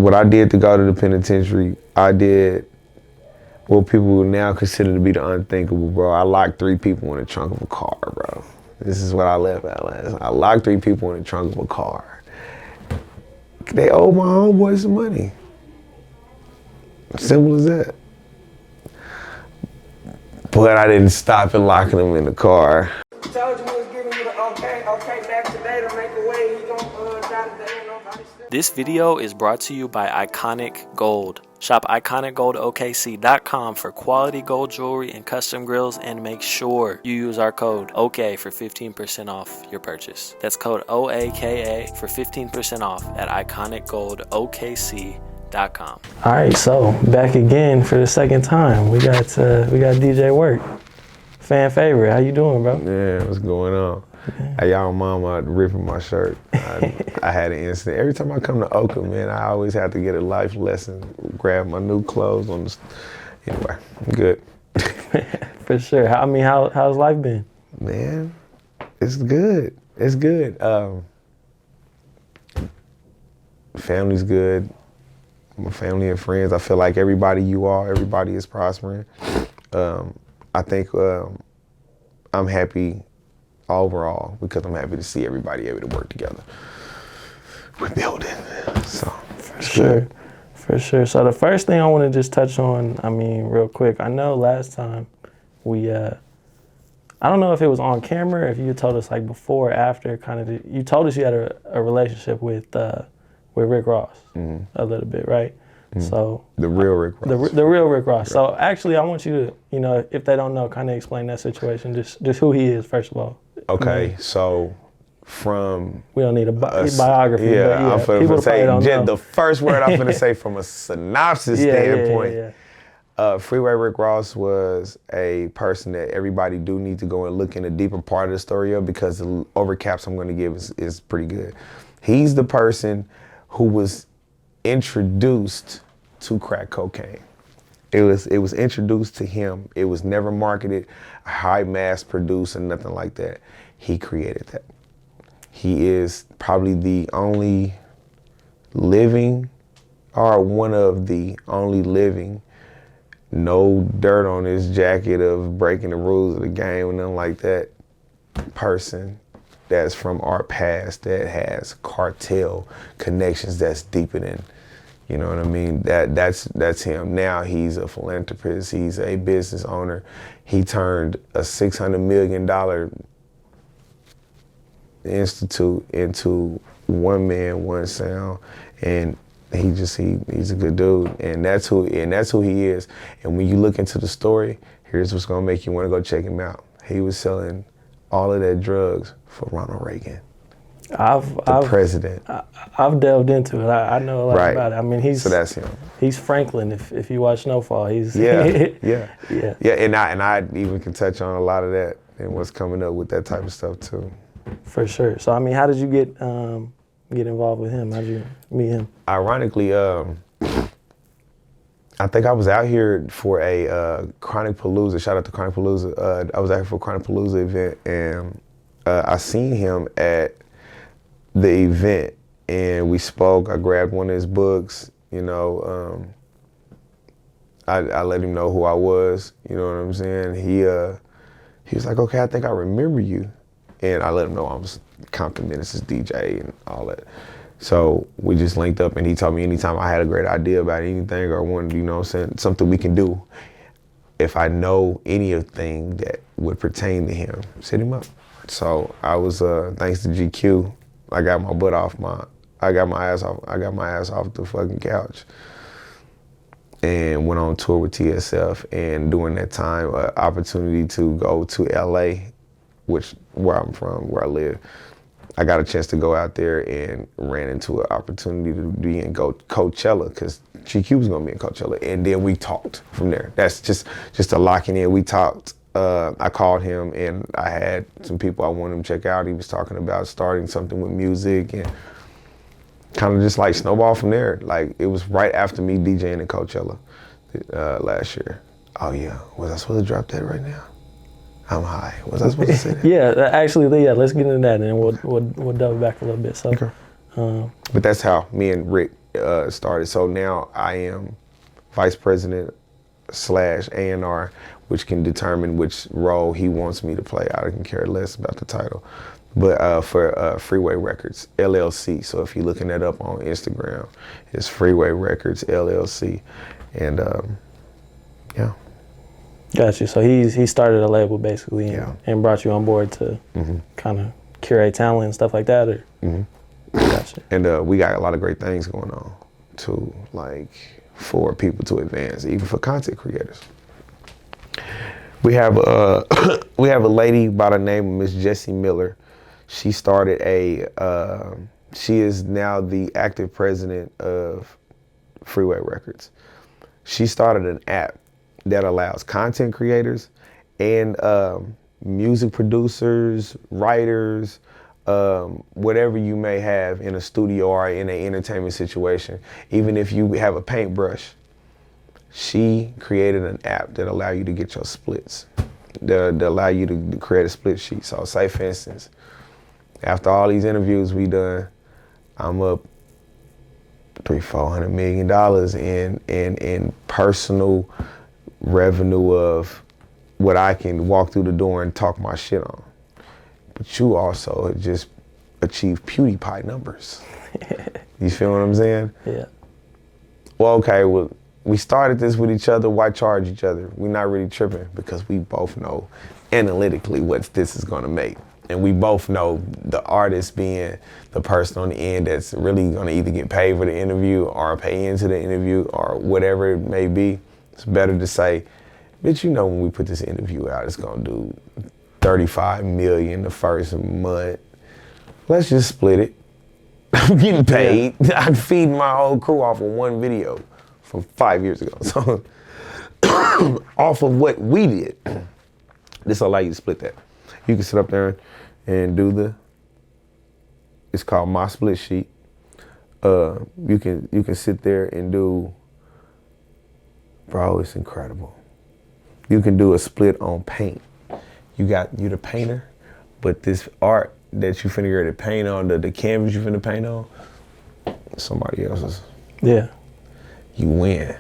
what I did to go to the penitentiary, I did what people would now consider to be the unthinkable, bro. I locked 3 people in the trunk of a car, bro. This is what I left at last. I locked 3 people in the trunk of a car. They owed my homeboys some money. Simple as that. But I didn't stop and locking them in the car. Told you we was giving you the okay back today to make a way. He gon' die today. This video is brought to you by Iconic Gold. Shop iconicgoldokc.com for quality gold jewelry and custom grills, and make sure you use our code OakA for 15% off your purchase. That's code OAKA for 15% off at iconicgoldokc.com. All right, so back again for the second time. We got DJ Wurkk, fan favorite. How you doing, bro? Yeah, what's going on? Hey, y'all mama ripping my shirt. I had an incident. Every time I come to OakA, man, I always have to get a life lesson, grab my new clothes on the... Anyway, I'm good. For sure. How's life been? Man, it's good. It's good. Family's good. My family and friends, I feel like everybody is prospering. I think I'm happy overall because I'm happy to see everybody able to work together. We're building, so for sure. So the first thing I want to just touch on, real quick. I know last time we, I don't know if it was on camera, if you told us like before or after, you told us you had a relationship with Rick Ross a little bit, right? Mm-hmm. So the real Rick Ross. The real Rick Ross. Right. So actually, I want you to, if they don't know, kind of explain that situation, just who he is first of all. Okay, so from... We don't need a biography. Yeah, I'm finna say, the first word I'm finna say from a synopsis standpoint. Freeway Rick Ross was a person that everybody do need to go and look in a deeper part of the story of, because the overcaps I'm gonna give is pretty good. He's the person who was introduced to crack cocaine. It was introduced to him. It was never marketed, high mass produced, and nothing like that. He created that. He is probably the only living, or one of the only living, no dirt on his jacket of breaking the rules of the game and nothing like that, person that's from our past that has cartel connections that's deeper than, you know what I mean? That's him. Now he's a philanthropist. He's a business owner. He turned a $600 million institute into one man, one sound, and he's a good dude, and that's who he is. And when you look into the story, here's what's gonna make you want to go check him out. He was selling all of that drugs for Ronald Reagan. The president. I've delved into it. I know a lot about it. So that's him. He's Franklin. If you watch Snowfall, he's yeah. And I even can touch on a lot of that and what's coming up with that type of stuff too. For sure. So how did you get involved with him? How did you meet him? Ironically, I think I was out here for a Chronic Palooza. Shout out to Chronic Palooza. I was out here for a Chronic Palooza event, and I seen him at the event, and we spoke. I grabbed one of his books, I let him know who I was, you know what I'm saying? He was like, okay, I think I remember you. And I let him know I was Compton Menace's DJ and all that. So we just linked up, and he told me anytime I had a great idea about anything or wanted, something we can do, if I know anything that would pertain to him, set him up. So I was, thanks to GQ, I got my ass off the fucking couch and went on tour with TSF. And during that time, opportunity to go to LA, where I'm from, where I live, I got a chance to go out there and ran into an opportunity to be in Coachella, because GQ was gonna be in Coachella, and then we talked from there. That's just a locking in. We talked. I called him, and I had some people I wanted him to check out. He was talking about starting something with music, and kind of just like snowball from there. Like, it was right after me DJing in Coachella last year. Oh yeah, was I supposed to drop that right now? I'm high. Was I supposed to say that? Yeah, let's get into that, and we'll delve back a little bit. So, okay. But that's how me and Rick started. So now I am vice president / A&R, which can determine which role he wants me to play. I can care less about the title. But for Freeway Records, LLC. So if you're looking that up on Instagram, it's Freeway Records, LLC. And yeah. Got you. So he started a label basically and, Yeah. and brought you on board to kind of curate talent and stuff like that? Or? Gotcha. And we got a lot of great things going on too, like for people to advance, even for content creators. We have a lady by the name of Miss Jessie Miller. She started she is now the active president of Freeway Records. She started an app that allows content creators and music producers, writers, whatever you may have in a studio or in an entertainment situation, even if you have a paintbrush, she created an app that allow you to get your splits, that allow you to create a split sheet. So say for instance, after all these interviews we done, I'm up $300-400 million in personal revenue of what I can walk through the door and talk my shit on. But you also just achieved PewDiePie numbers. You feel what I'm saying? Yeah. Well, okay, well, we started this with each other, why charge each other? We're not really tripping because we both know analytically what this is gonna make. And we both know the artist being the person on the end that's really gonna either get paid for the interview or pay into the interview or whatever it may be. It's better to say, bitch, you know when we put this interview out, it's gonna do 35 million the first month. Let's just split it. I'm getting paid. Yeah. I'm feeding my whole crew off of one video from 5 years ago. So off of what we did, this will allow you to split that. You can sit up there and do it's called My Split Sheet. You can sit there and do, bro, it's incredible. You can do a split on paint. You the painter, but this art that you finna get to paint on, the canvas you finna paint on, somebody else's. Yeah. You win.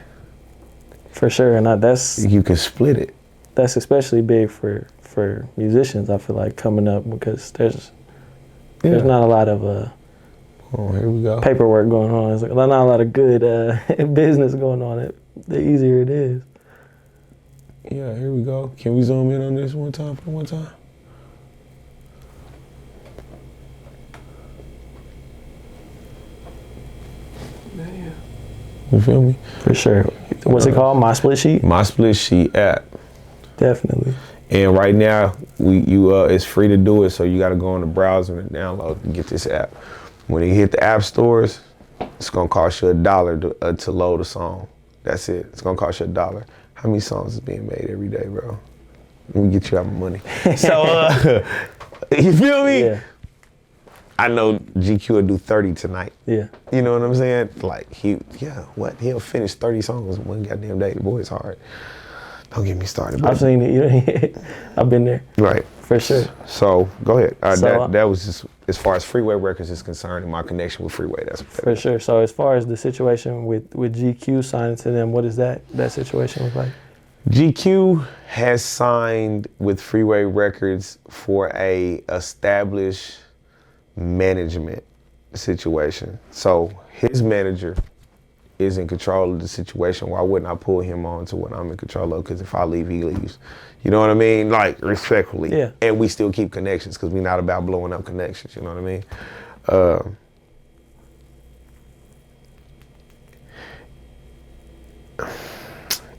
For sure, and you can split it. That's especially big for musicians, I feel like, coming up, because there's not a lot of here we go. paperwork going on. There's not a lot of good business going on. The easier it is. Yeah, here we go. Can we zoom in on this one time? You feel me? For sure. What's it called? My Split Sheet? My Splitsheet App. Definitely. And right now, it's free to do it, so you gotta go on the browser and download and get this app. When you hit the app stores, it's gonna cost you $1 to load a song. That's it. It's gonna cost you $1. How many songs is being made every day, bro? Let me get you out my money. So, you feel me? Yeah. I know GQ will do 30 tonight. Yeah. You know what I'm saying? Like, he'll finish 30 songs in one goddamn day. The boy's hard. Don't get me started. Bro. I've seen it. I've been there. Right. For sure. So, go ahead. So, that was just, as far as Freeway Records is concerned, and my connection with Freeway, that's for sure. So, as far as the situation with GQ signing to them, what does that situation look like? GQ has signed with Freeway Records for a established management situation. So his manager is in control of the situation. Why wouldn't I pull him on to what I'm in control of? Because if I leave, he leaves. You know what I mean? Like, respectfully. Yeah. And we still keep connections because we're not about blowing up connections. You know what I mean?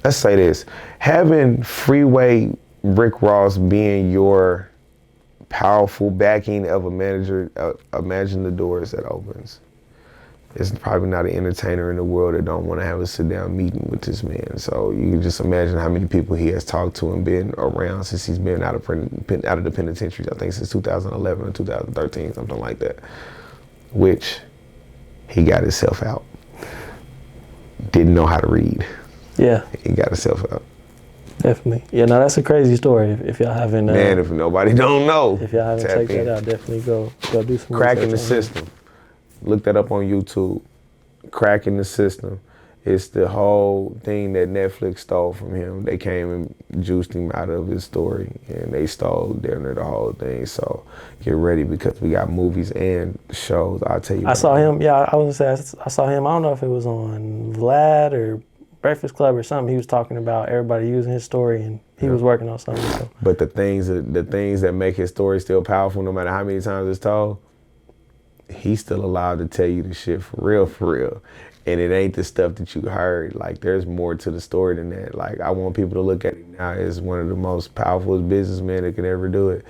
Let's say this. Having Freeway Rick Ross being your powerful backing of a manager, imagine the doors that opens. There's probably not an entertainer in the world that don't want to have a sit-down meeting with this man. So you can just imagine how many people he has talked to and been around since he's been out of the penitentiary, I think since 2011 or 2013, something like that, which he got himself out. Didn't know how to read. Yeah. He got himself out. Definitely. Yeah, no, that's a crazy story. If y'all haven't... Man, if nobody don't know. If y'all haven't checked that out, definitely go do some Cracking the research on system. Look that up on YouTube. cracking the system. It's the whole thing that Netflix stole from him. They came and juiced him out of his story, and they stole down there the whole thing. So get ready, because we got movies and shows. I'll tell you. I saw him. Yeah, I was gonna say I saw him. I don't know if it was on Vlad or Breakfast Club or something. He was talking about everybody using his story, and he was working on something. So. But the things that make his story still powerful, no matter how many times it's told, he's still allowed to tell you the shit for real. And it ain't the stuff that you heard. Like, there's more to the story than that. Like, I want people to look at him now as one of the most powerful businessmen that could ever do it.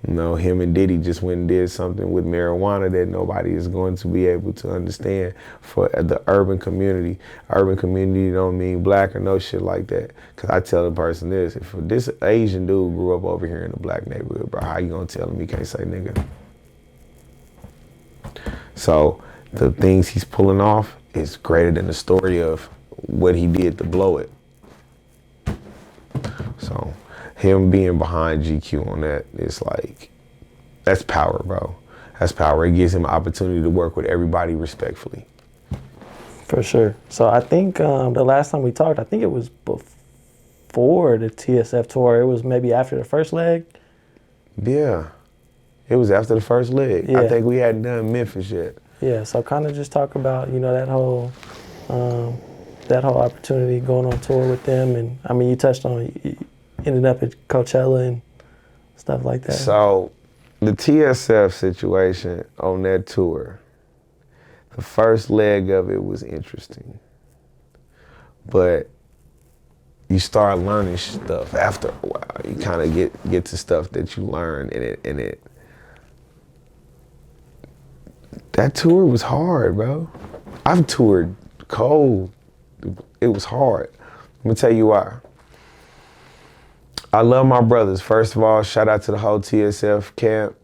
You know, him and Diddy just went and did something with marijuana that nobody is going to be able to understand for the urban community. Urban community don't mean black or no shit like that. Because I tell the person this: if this Asian dude grew up over here in a black neighborhood, bro, how you gonna tell him he can't say nigga? So the things he's pulling off is greater than the story of what he did to blow it. So him being behind GQ on that is like, that's power, bro. That's power. It gives him an opportunity to work with everybody respectfully. For sure. So I think the last time we talked, I think it was before the TSF tour. It was maybe after the first leg. Yeah. It was after the first leg. Yeah. I think we hadn't done Memphis yet. Yeah, so kind of just talk about, you know, that whole opportunity going on tour with them. And I mean, you touched on you ended up at Coachella and stuff like that. So the TSF situation on that tour, the first leg of it was interesting. But you start learning stuff after a while. You kind of get to stuff that you learn in it. That tour was hard, bro. I've toured cold. It was hard. Let me tell you why. I love my brothers. First of all, shout out to the whole TSF camp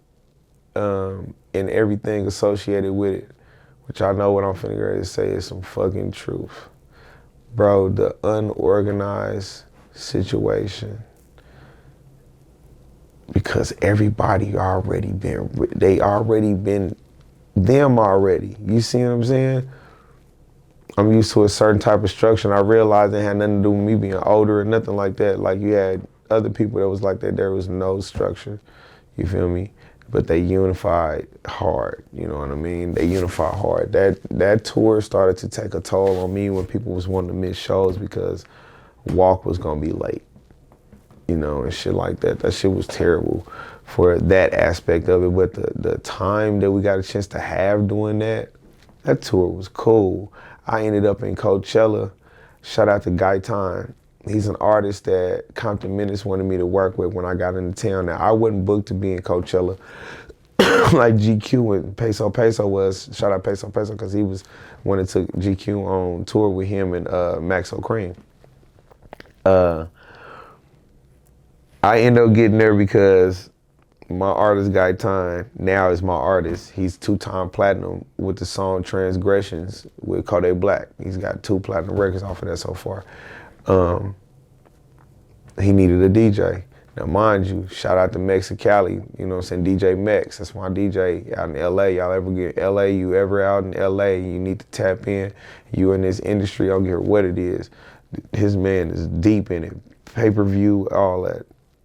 and everything associated with it, which I know what I'm finna ready to say is some fucking truth. Bro, the unorganized situation, because everybody already been them already. You see what I'm saying? I'm used to a certain type of structure, and I realized it had nothing to do with me being older or nothing like that. Like, you had other people that was like that. There was no structure. You feel me? But they unified hard. You know what I mean? They unified hard. That tour started to take a toll on me when people was wanting to miss shows because Walk was gonna be late. You know, and shit like that. That shit was terrible for that aspect of it. But the time that we got a chance to have doing that tour was cool. I ended up in Coachella. Shout out to Gaitan. He's an artist that Compton Menace wanted me to work with when I got into town. Now, I wasn't booked to be in Coachella like GQ and Peso was. Shout out Peso because he was when it took GQ on tour with him and Maxo Cream. I ended up getting there because my artist Gaitan now is my artist. He's 2-time platinum with the song Transgressions with Kodak Black. He's got 2 platinum records off of that so far. He needed a DJ. Now, mind you, shout out to Mexicali, you know what I'm saying, DJ Mex. That's my DJ out in LA. Y'all ever get LA, you ever out in LA, you need to tap in. You in this industry, I don't care what it is. His man is deep in it. Pay-per-view, all that.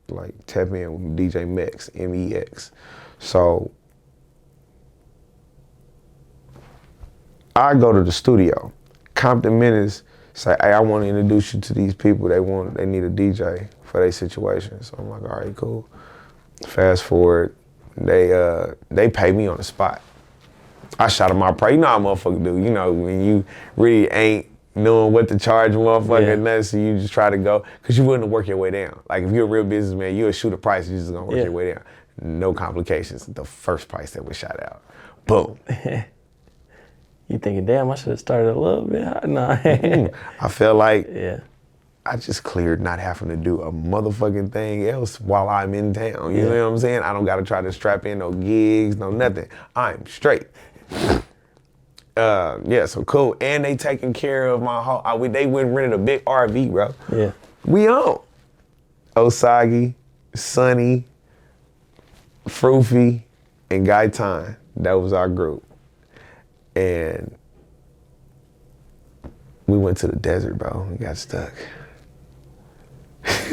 Like, tap in with DJ Mex, M-E-X. So, I go to the studio. Compton Menace say, hey, I want to introduce you to these people. They need a DJ for their situation. So I'm like, all right, cool. Fast forward, they pay me on the spot. I shot them my price. You know how motherfucker do. You know, when you really ain't knowing what to charge a motherfucker and nothing, so you just try to go, because you wouldn't work your way down. Like, if you're a real businessman, you'll shoot a price, you're just gonna work your way down. No complications. The first price that was shot out. Boom. You thinking, damn, I should have started a little bit high. Nah. I felt like I just cleared not having to do a motherfucking thing else while I'm in town. You know what I'm saying? I don't gotta try to strap in no gigs, no nothing. I'm straight. So cool. And they taking care of my whole, they went and rented a big RV, bro. Yeah. We own Osagi, Sonny, Froofy, and Gaitan. That was our group. And we went to the desert, bro. We got stuck.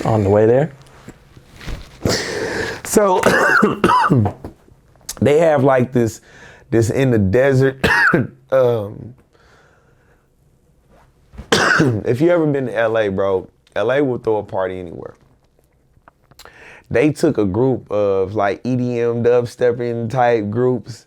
On the way there? So they have like this in the desert. If you ever been to LA, bro, LA will throw a party anywhere. They took a group of like EDM dubstepping type groups,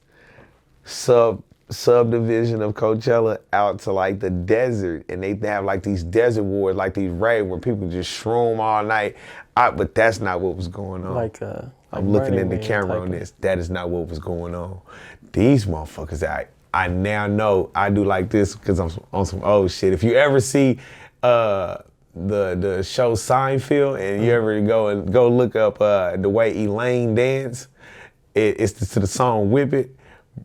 subdivision of Coachella out to like the desert, and they have like these desert wars, like these raves where people just shroom all night. But that's not what was going on. I'm looking in the camera on this. That is not what was going on. These motherfuckers, I now know I do like this because I'm on some old shit. If you ever see the show Seinfeld and you ever go look up the way Elaine dance, it's to the song Whip It,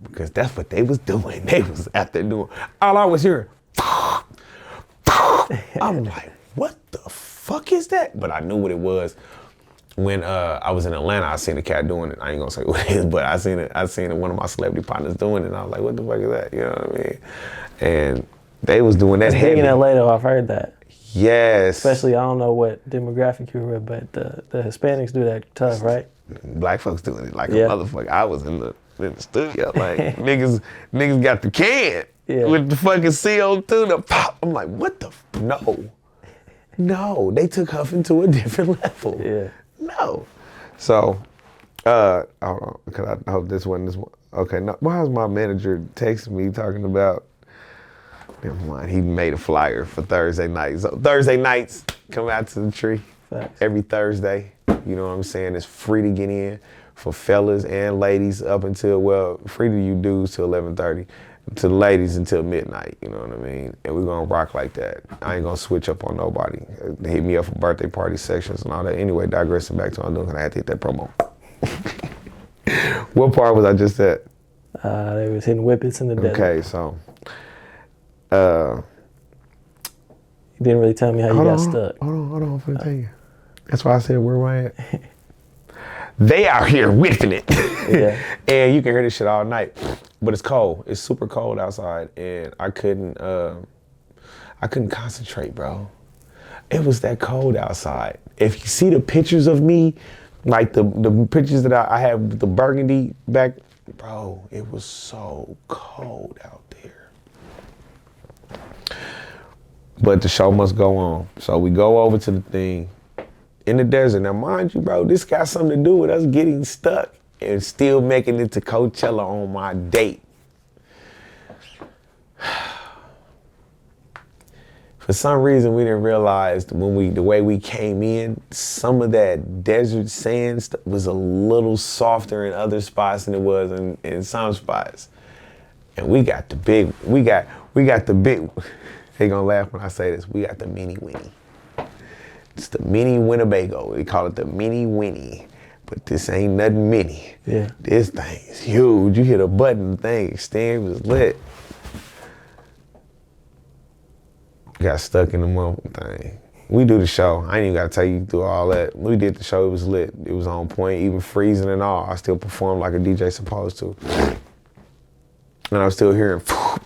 because that's what they was doing. They was out there doing, all I was hearing, I'm like, what the fuck is that? But I knew what it was. When I was in Atlanta, I seen a cat doing it. I ain't gonna say what it is, but I seen it one of my celebrity partners doing it, and I was like, what the fuck is that? You know what I mean? And they was doing that heavy. Being in LA though, I've heard that. Yes. Especially, I don't know what demographic you were, but the Hispanics do that tough, right? Black folks doing it like a motherfucker. I was in the studio, like niggas got the can with the fucking CO2, the pop. I'm like, what the no, they took Huffing to a different level. Yeah. No. So, hold on, because I hope this one. Okay, no, why is my manager texting me talking about, never mind, he made a flyer for Thursday night. So Thursday nights, come out to the tree. Facts. Every Thursday. You know what I'm saying? It's free to get in for fellas and ladies up until, well, free to you dudes till 11:30. To the ladies until midnight, you know what I mean? And we're gonna rock like that. I ain't gonna switch up on nobody. They hit me up for birthday party sections and all that. Anyway, digressing back to what I'm doing, because I had to hit that promo. What part was I just at? They was hitting whippets in the desert. Okay, so. You didn't really tell me how you got stuck. Hold on, I'm finna tell you. That's why I said, where am I at? They out here whipping it. Yeah. And you can hear this shit all night. But it's cold. It's super cold outside, and I couldn't concentrate, bro. It was that cold outside. If you see the pictures of me, like the pictures that I have with the burgundy back, bro, it was so cold out there. But the show must go on. So we go over to the thing in the desert. Now, mind you, bro, this got something to do with us getting stuck and still making it to Coachella on my date. For some reason, we didn't realize the way we came in, some of that desert sand was a little softer in other spots than it was in some spots. And we got the big, they gonna laugh when I say this, we got the mini Winnie. It's the mini Winnebago. They call it the mini Winnie. But this ain't nothing mini. Yeah. This thing is huge. You hit a button, the thing extend, was lit. Got stuck in the motherfucking thing. We do the show. I ain't even gotta tell you through all that. We did the show, it was lit. It was on point, even freezing and all. I still performed like a DJ supposed to. And I was still hearing, I'm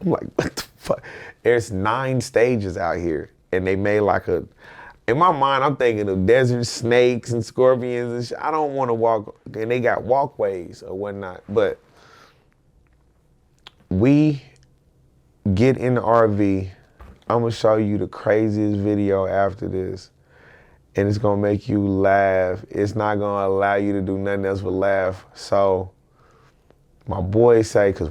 like, what the fuck? There's 9 stages out here, and they made like in my mind, I'm thinking of desert snakes and scorpions and shit. I don't want to walk, and they got walkways or whatnot, but we get in the RV. I'm gonna show you the craziest video after this, and it's gonna make you laugh. It's not gonna allow you to do nothing else but laugh. So my boys say, cause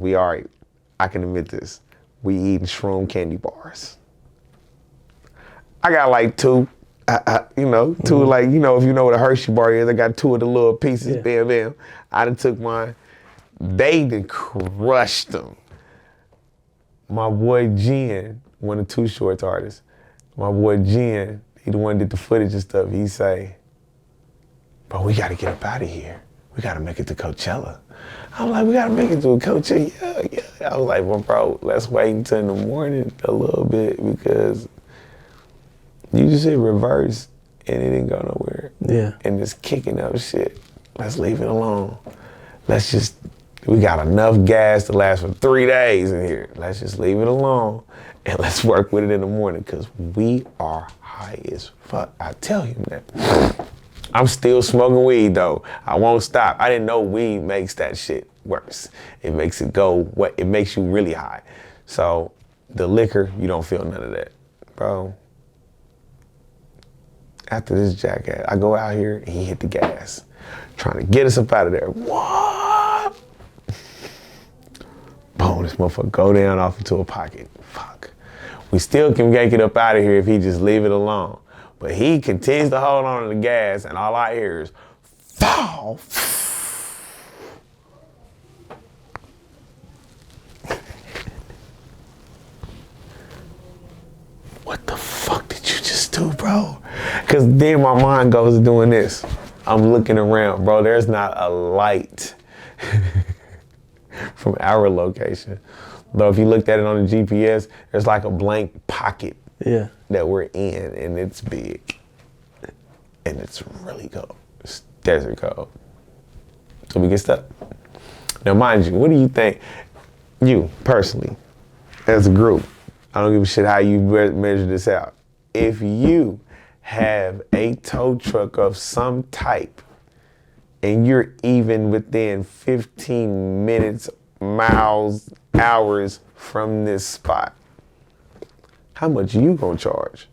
I can admit this, we eating shroom candy bars. I got like 2. Two, like, if you know what a Hershey bar is, I got 2 of the little pieces, bam, bam. I done took mine. They done crushed them. My boy Jen, one of Too Short's artists, my boy Jen, he the one that did the footage and stuff, he say, bro, we gotta get up out of here. We gotta make it to Coachella. I'm like, we gotta make it to a Coachella, yeah. I was like, well, bro, let's wait until in the morning a little bit, because you just hit reverse and it didn't go nowhere. Yeah. And it's kicking up shit. Let's leave it alone. Let's just We got enough gas to last for 3 days in here. Let's just leave it alone and let's work with it in the morning because we are high as fuck. I tell him that. I'm still smoking weed though. I won't stop. I didn't know weed makes that shit worse. It makes it go, it makes you really high. So the liquor, you don't feel none of that. Bro, after this jackass, I go out here and he hit the gas, trying to get us up out of there. What? Boom, this motherfucker go down off into a pocket. Fuck. We still can make it up out of here if he just leave it alone. But he continues to hold on to the gas and all I hear is, fall. What the fuck did you just do, bro? Because then my mind goes to doing this. I'm looking around, bro. There's not a light from our location. Though if you looked at it on the GPS, there's like a blank pocket that we're in, and it's big. And it's really cold. It's desert cold. So we get stuck. Now, mind you, what do you think, you personally, as a group, I don't give a shit how you measure this out. If you have a tow truck of some type and you're even within 15 minutes, miles, hours from this spot, how much you gonna charge?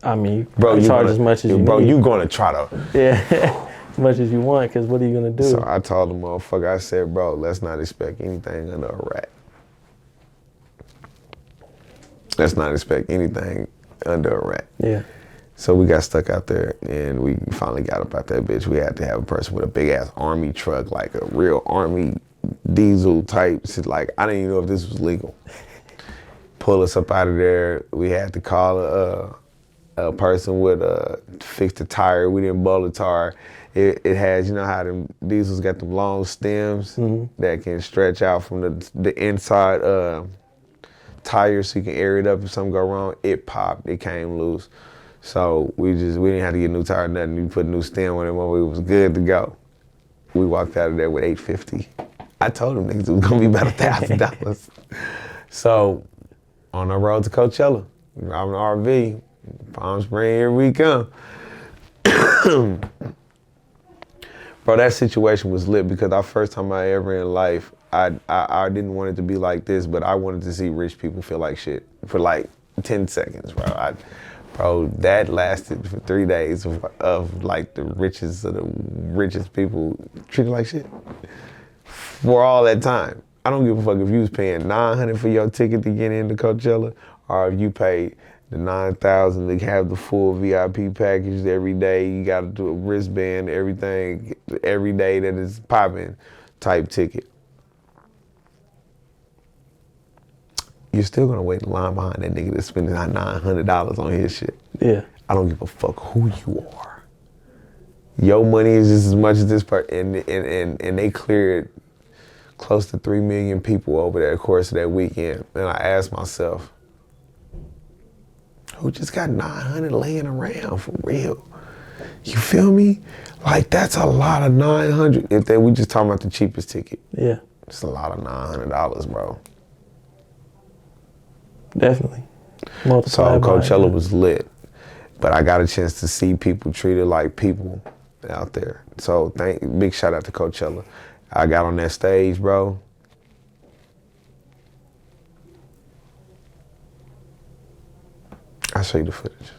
I mean, bro, you charge as much as you need. Bro, you gonna try to. Yeah, as much as you want, because what are you gonna do? So I told the motherfucker, I said, bro, let's not expect anything under a rat. Let's not expect anything under a rat. Yeah. So we got stuck out there and we finally got up out that bitch. We had to have a person with a big ass army truck, like a real army diesel type shit. Like, I didn't even know if this was legal. Pull us up out of there. We had to call a person with fix the tire. We didn't blow the tire. It has, you know how them diesels got them long stems that can stretch out from the inside tire so you can air it up if something go wrong. It popped, it came loose. So we didn't have to get a new tire or nothing. We put a new stem on it when we was good to go. We walked out of there with $850. I told them niggas it was gonna be about $1,000. So on the road to Coachella, driving an RV, Palm Springs, here we come. Bro, that situation was lit because our first time I ever in life, I didn't want it to be like this, but I wanted to see rich people feel like shit for like 10 seconds, bro. Bro, that lasted for 3 days of like the richest of the richest people treated like shit for all that time. I don't give a fuck if you was paying $900 for your ticket to get into Coachella or if you paid the $9,000 to have the full VIP package every day. You got to do a wristband, everything, every day that is popping type ticket. You're still gonna wait in line behind that nigga that's spending $900 on his shit. Yeah. I don't give a fuck who you are. Your money is just as much as this part, and they cleared close to 3 million people over the course of that weekend. And I asked myself, who just got 900 laying around for real? You feel me? Like, that's a lot of 900. If we just talking about the cheapest ticket. Yeah. It's a lot of $900, bro. Definitely. So Coachella was lit, but I got a chance to see people treated like people out there. So big shout out to Coachella. I got on that stage, bro. I'll show you the footage.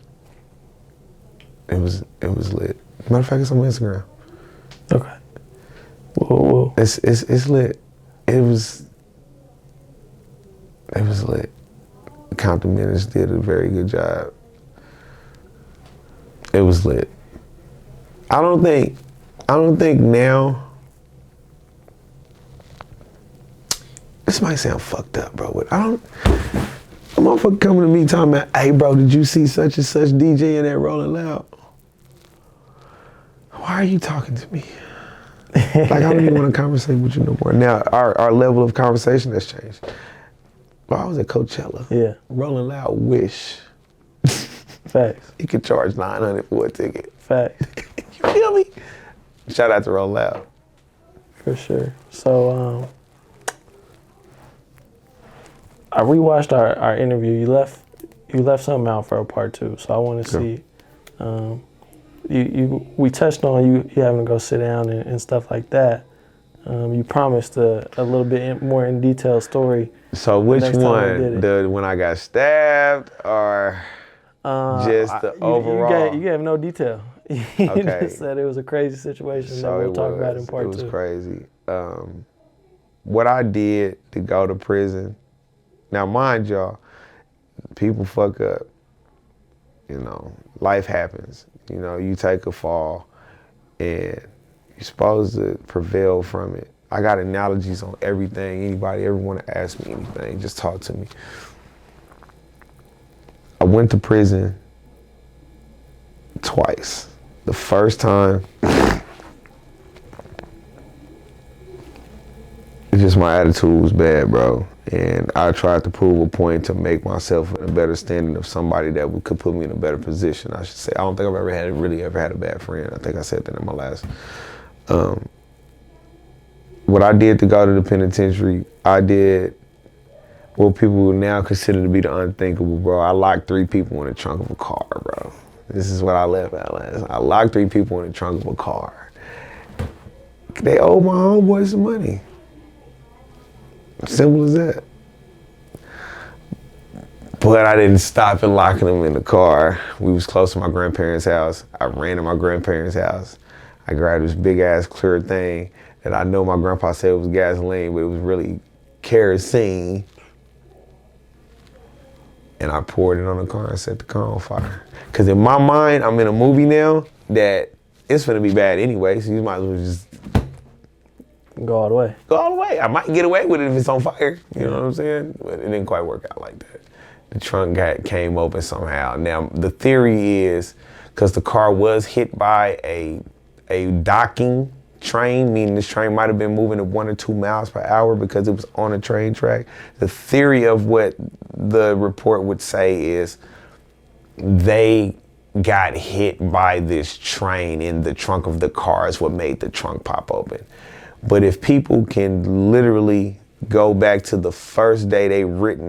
It was lit. Matter of fact, it's on my Instagram. Okay. Whoa. It's lit. It was lit. Compton Minutes did a very good job. It was lit. I don't think now, this might sound fucked up, bro, but a motherfucker coming to me talking about, hey bro, did you see such and such DJ in that Rolling Loud? Why are you talking to me? Like, I don't even want to conversate with you no more. Now, our level of conversation has changed. Bro, I was at Coachella. Yeah. Rolling Loud wish. Facts. He could charge $900 for a ticket. Facts. You feel me? Shout out to Rolling Loud. For sure. So I rewatched our interview. You left something out for a part 2, so I want to see. We touched on you having to go sit down and stuff like that. You promised a little bit more in detail story. So which one? When I got stabbed or just the overall? You gave no detail. You just said it was a crazy situation that we'll talk about in part 2. It was crazy. What I did to go to prison. Now, mind y'all, people fuck up. You know, life happens. You know, you take a fall and you're supposed to prevail from it. I got analogies on everything. Anybody ever want to ask me anything, just talk to me. I went to prison twice. The first time, it's just my attitude was bad, bro. And I tried to prove a point to make myself in a better standing of somebody that could put me in a better position, I should say. I don't think I've ever had a bad friend. I think I said that in my last. What I did to go to the penitentiary, I did what people would now consider to be the unthinkable, bro. I locked 3 people in the trunk of a car, bro. This is what I left out last. I locked 3 people in the trunk of a car. They owed my homeboys some money. Simple as that. But I didn't stop and locking them in the car. We was close to my grandparents' house. I ran to my grandparents' house. I grabbed this big ass clear thing that I know my grandpa said was gasoline, but it was really kerosene. And I poured it on the car and set the car on fire. Cause in my mind, I'm in a movie now that it's gonna be bad anyway, so you might as well just go all the way. Go all the way. I might get away with it if it's on fire. You know what I'm saying? But it didn't quite work out like that. The trunk came open somehow. Now, the theory is, because the car was hit by a docking train, meaning this train might have been moving at 1 or 2 miles per hour because it was on a train track. The theory of what the report would say is they got hit by this train in the trunk of the car is what made the trunk pop open. But if people can literally go back to the first day they wrote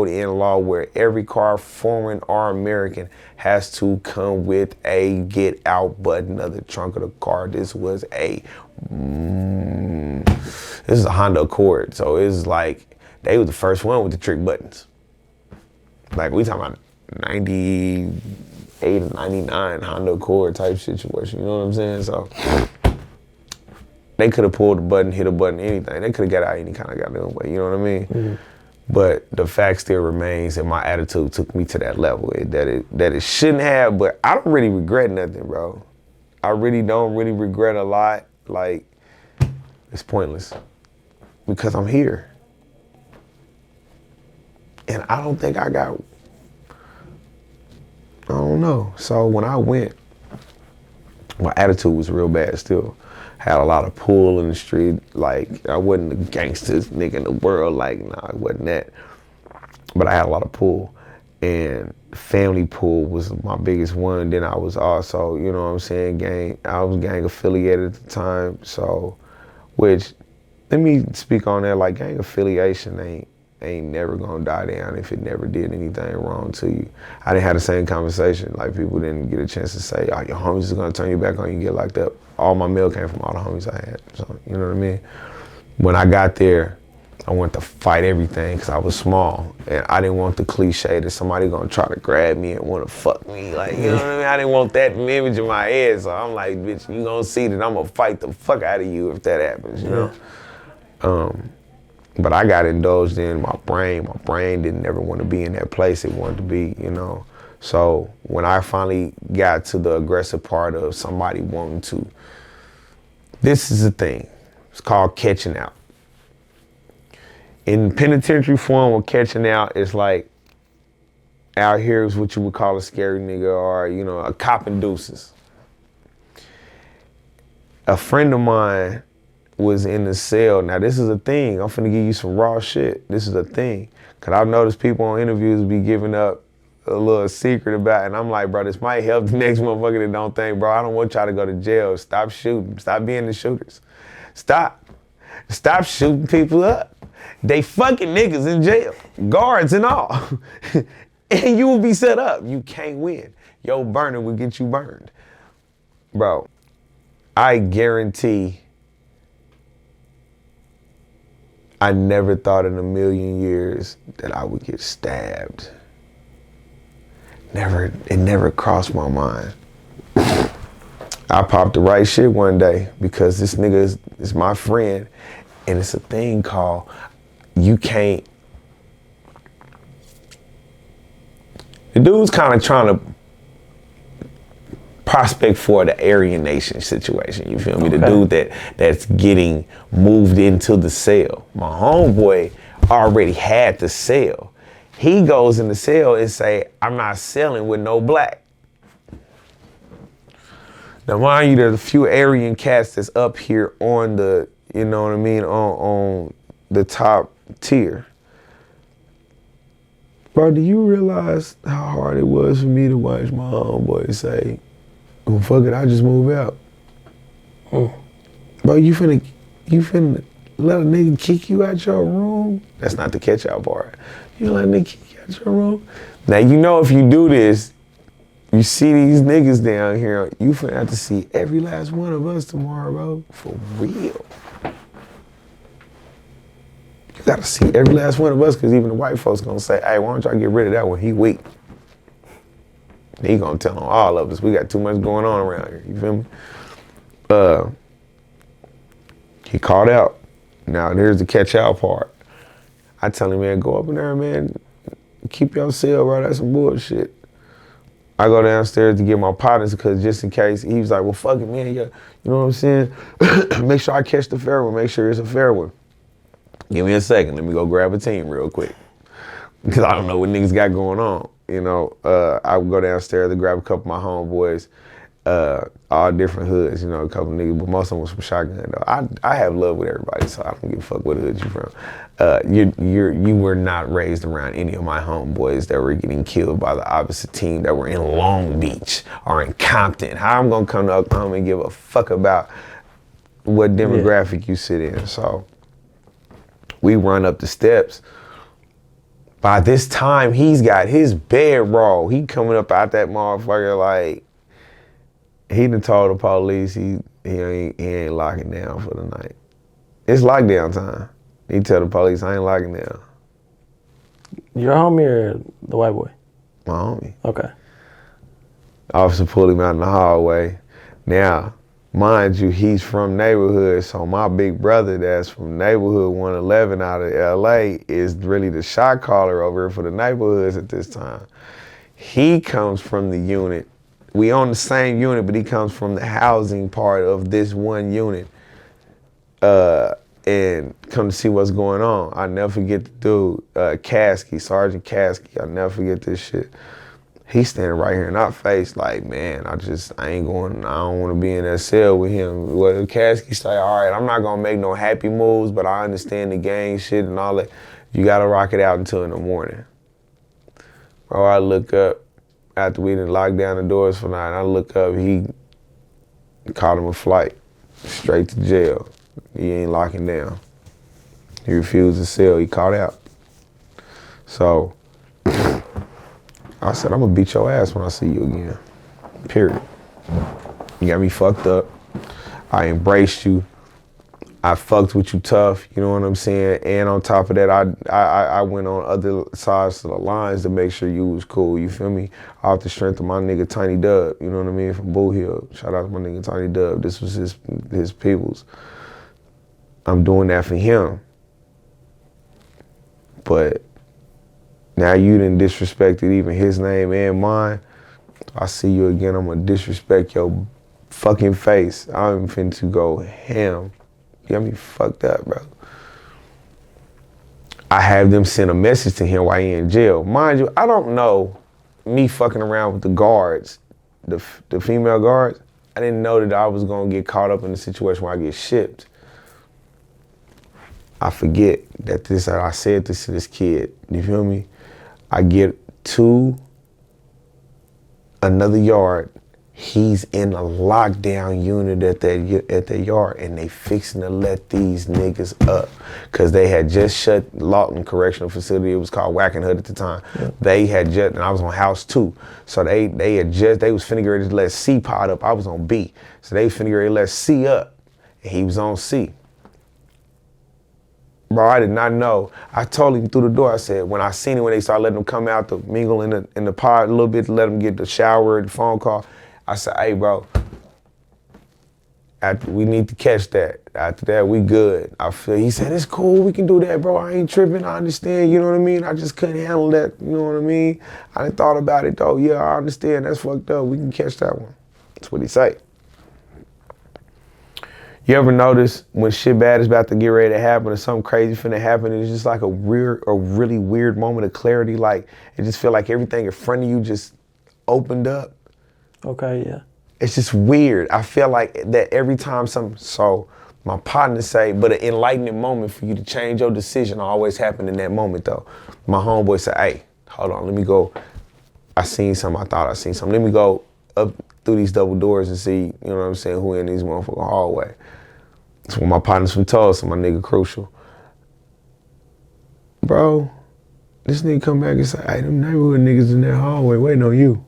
in law where every car, foreign or American, has to come with a get out button of the trunk of the car. This was this is a Honda Accord, so it's like they were the first one with the trick buttons. Like we talking about 98 or 99 Honda Accord type situation, you know what I'm saying? So they could have pulled the button, hit a button, anything. They could have got out any kind of goddamn way, you know what I mean? Mm-hmm. But the fact still remains that my attitude took me to that level that it shouldn't have, but I don't really regret nothing, bro. I really don't really regret a lot. Like, it's pointless because I'm here. And I don't think I don't know. So when I went, my attitude was real bad still. Had a lot of pull in the street. Like, I wasn't the gangstest nigga in the world. Like, nah, I wasn't that. But I had a lot of pull. And family pull was my biggest one. Then I was also, you know what I'm saying, I was gang affiliated at the time. So, which, let me speak on that. Like, gang affiliation ain't never gonna die down if it never did anything wrong to you. I didn't have the same conversation. Like, people didn't get a chance to say, oh, your homies is gonna turn you back on you and get locked up. All my mail came from all the homies I had. So, you know what I mean? When I got there, I wanted to fight everything because I was small. And I didn't want the cliche that somebody gonna try to grab me and wanna fuck me. Like, you know what I mean? I didn't want that image in my head. So I'm like, bitch, you gonna see that I'm gonna fight the fuck out of you if that happens, you know? But I got indulged in my brain. My brain didn't ever want to be in that place it wanted to be, you know? So when I finally got to the aggressive part of somebody wanting to, this is the thing. It's called catching out. In penitentiary form of catching out, it's like out here is what you would call a scary nigga or, you know, a cop and deuces. A friend of mine was in the cell. Now this is a thing. I'm finna give you some raw shit. This is a thing. Cause I've noticed people on interviews be giving up a little secret about it. And I'm like, bro, this might help the next motherfucker that don't think, bro, I don't want y'all to go to jail. Stop shooting. Stop being the shooters. Stop shooting people up. They fucking niggas in jail, guards and all. And you will be set up. You can't win. Your burner will get you burned. Bro, I guarantee I never thought in a million years that I would get stabbed. It never crossed my mind. I popped the right shit one day because this nigga is my friend, and it's a thing called you can't. The dude's kind of trying to prospect for the Aryan Nation situation, you feel me? Okay. The dude that's getting moved into the cell. My homeboy already had the cell. He goes in the cell and say, I'm not selling with no black. Now mind you, there's a few Aryan cats that's up here on the, you know what I mean, on the top tier. Bro, do you realize how hard it was for me to watch my homeboy say, well, fuck it, I just move out. Bro, you finna let a nigga kick you out your room? That's not the catch out part. You let a nigga kick you out your room? Now, you know if you do this, you see these niggas down here, you finna have to see every last one of us tomorrow, bro. For real. You gotta see every last one of us, because even the white folks gonna say, hey, why don't y'all get rid of that one? He weak. He gonna tell on all of us. We got too much going on around here. You feel me? He called out. Now here's the catch out part. I tell him, man, go up in there, man. Keep your cell, bro. That's some bullshit. I go downstairs to get my partners because just in case, he was like, well, fuck it, man. Yeah, you know what I'm saying? Make sure I catch the fair one. Make sure it's a fair one. Give me a second. Let me go grab a team real quick. Because I don't know what niggas got going on. You know, I would go downstairs to grab a couple of my homeboys, all different hoods, you know, a couple niggas, but most of them was from shotgun though. I have love with everybody, so I don't give a fuck what hood you from. You were not raised around any of my homeboys that were getting killed by the opposite team that were in Long Beach or in Compton. How I'm gonna come to Oklahoma and give a fuck about what demographic you sit in? So we run up the steps. By this time, he's got his bedroll. He coming up out that motherfucker like, he done told the police he ain't locking down for the night. It's lockdown time. He tell the police, I ain't locking down. Your homie or the white boy? My homie. Okay. Officer pulled him out in the hallway. Now, mind you, he's from neighborhood, so my big brother that's from neighborhood 111 out of LA is really the shot caller over here for the neighborhoods at this time. He comes from the unit. We on the same unit, but he comes from the housing part of this one unit and come to see what's going on. I never forget the dude, Caskey, Sergeant Caskey. I never forget this shit. He's standing right here in our face like, man, I don't want to be in that cell with him. Well, Caskey say, all right, I'm not going to make no happy moves, but I understand the gang shit and all that. You got to rock it out until in the morning. Bro, I look up after we done locked down the doors for the night. I look up, he caught him a flight straight to jail. He ain't locking down. He refused to sell, he caught out. So, I said, I'm gonna beat your ass when I see you again, period. You got me fucked up. I embraced you. I fucked with you tough, you know what I'm saying? And on top of that, I went on other sides of the lines to make sure you was cool, you feel me? Off the strength of my nigga Tiny Dub, you know what I mean? From Bull Hill. Shout out to my nigga Tiny Dub. This was his people's. I'm doing that for him. But now you done disrespected even his name and mine. I see you again, I'm gonna disrespect your fucking face. I'm finna to go ham. You got me fucked up, bro. I have them send a message to him while he in jail. Mind you, I don't know me fucking around with the guards, the female guards. I didn't know that I was gonna get caught up in the situation where I get shipped. I forget that I said this to this kid, you feel me? I get to another yard. He's in a lockdown unit at that yard, and they fixing to let these niggas up because they had just shut Lawton Correctional Facility. It was called Wackenhood at the time. Yeah. They had just, and I was on house 2, so they was finna get ready to let C pod up. I was on B, so they finna get ready to let C up, and he was on C. Bro, I did not know. I told him through the door, I said, when I seen it, when they started letting them come out to mingle in the pod a little bit, to let them get the shower, the phone call, I said, hey, bro, we need to catch that. After that, we good. He said, it's cool, we can do that, bro. I ain't tripping, I understand, you know what I mean? I just couldn't handle that, you know what I mean? I done thought about it, though. Yeah, I understand, that's fucked up. We can catch that one. That's what he say. You ever notice when shit bad is about to get ready to happen or something crazy finna happen, it's just like a really weird moment of clarity, like it just feel like everything in front of you just opened up? Okay, yeah. It's just weird. I feel like that every time so my partner say, but an enlightening moment for you to change your decision always happen in that moment though. My homeboy said, hey, hold on, let me go. I thought I seen something. Let me go up through these double doors and see, you know what I'm saying, who in these motherfucking hallway. That's what my partners from Tulsa, my nigga Crucial. Bro, this nigga come back and say, hey, them neighborhood niggas in that hallway waiting on you.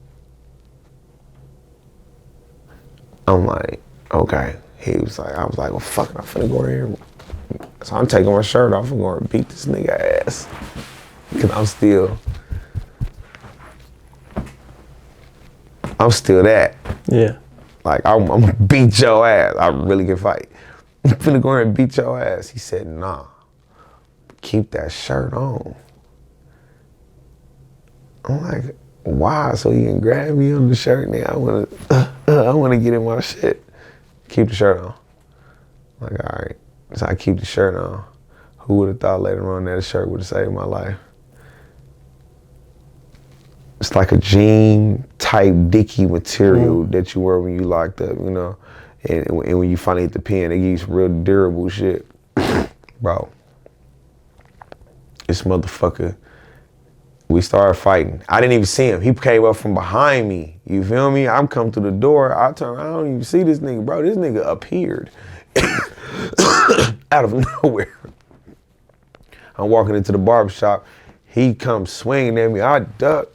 I'm like, okay. I was like, well, fuck it, I'm finna go in here. So I'm taking my shirt off and going to beat this nigga ass. Cause I'm still that. Yeah. Like, I'm gonna beat your ass. I really can fight. I'm finna go in and beat your ass. He said, nah, keep that shirt on. I'm like, why? So he can grab me on the shirt now. I wanna get in my shit. Keep the shirt on. I'm like, all right. So I keep the shirt on. Who would have thought later on that shirt would have saved my life? It's like a jean type dicky material that you wear when you locked up, you know? And when you finally hit the pen, they give you some real durable shit. Bro, this motherfucker, we started fighting. I didn't even see him. He came up from behind me. You feel me? I'm come through the door. I turn around, I don't even see this nigga. Bro, this nigga appeared out of nowhere. I'm walking into the barbershop. He comes swinging at me. I duck.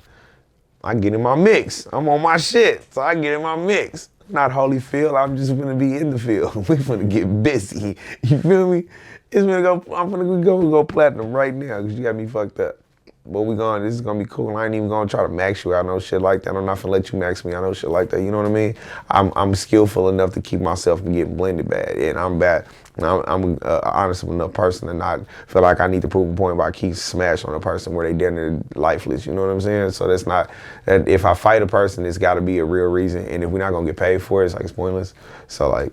I get in my mix. I'm on my shit, so I get in my mix. Not Holyfield, I'm just gonna be in the field. We finna get busy. You feel me? I'm gonna go platinum right now because you got me fucked up. But this is gonna be cool. I ain't even gonna try to max you out, no shit like that. I'm not gonna let you max me out, no shit like that. You know what I mean? I'm skillful enough to keep myself from getting blended bad, and I'm bad. I'm an honest enough person to not feel like I need to prove a point by keep smash on a person where they dead and lifeless. You know what I'm saying? So that's not that. If I fight a person, it's got to be a real reason, and if we're not gonna get paid for it, it's like it's pointless. So like,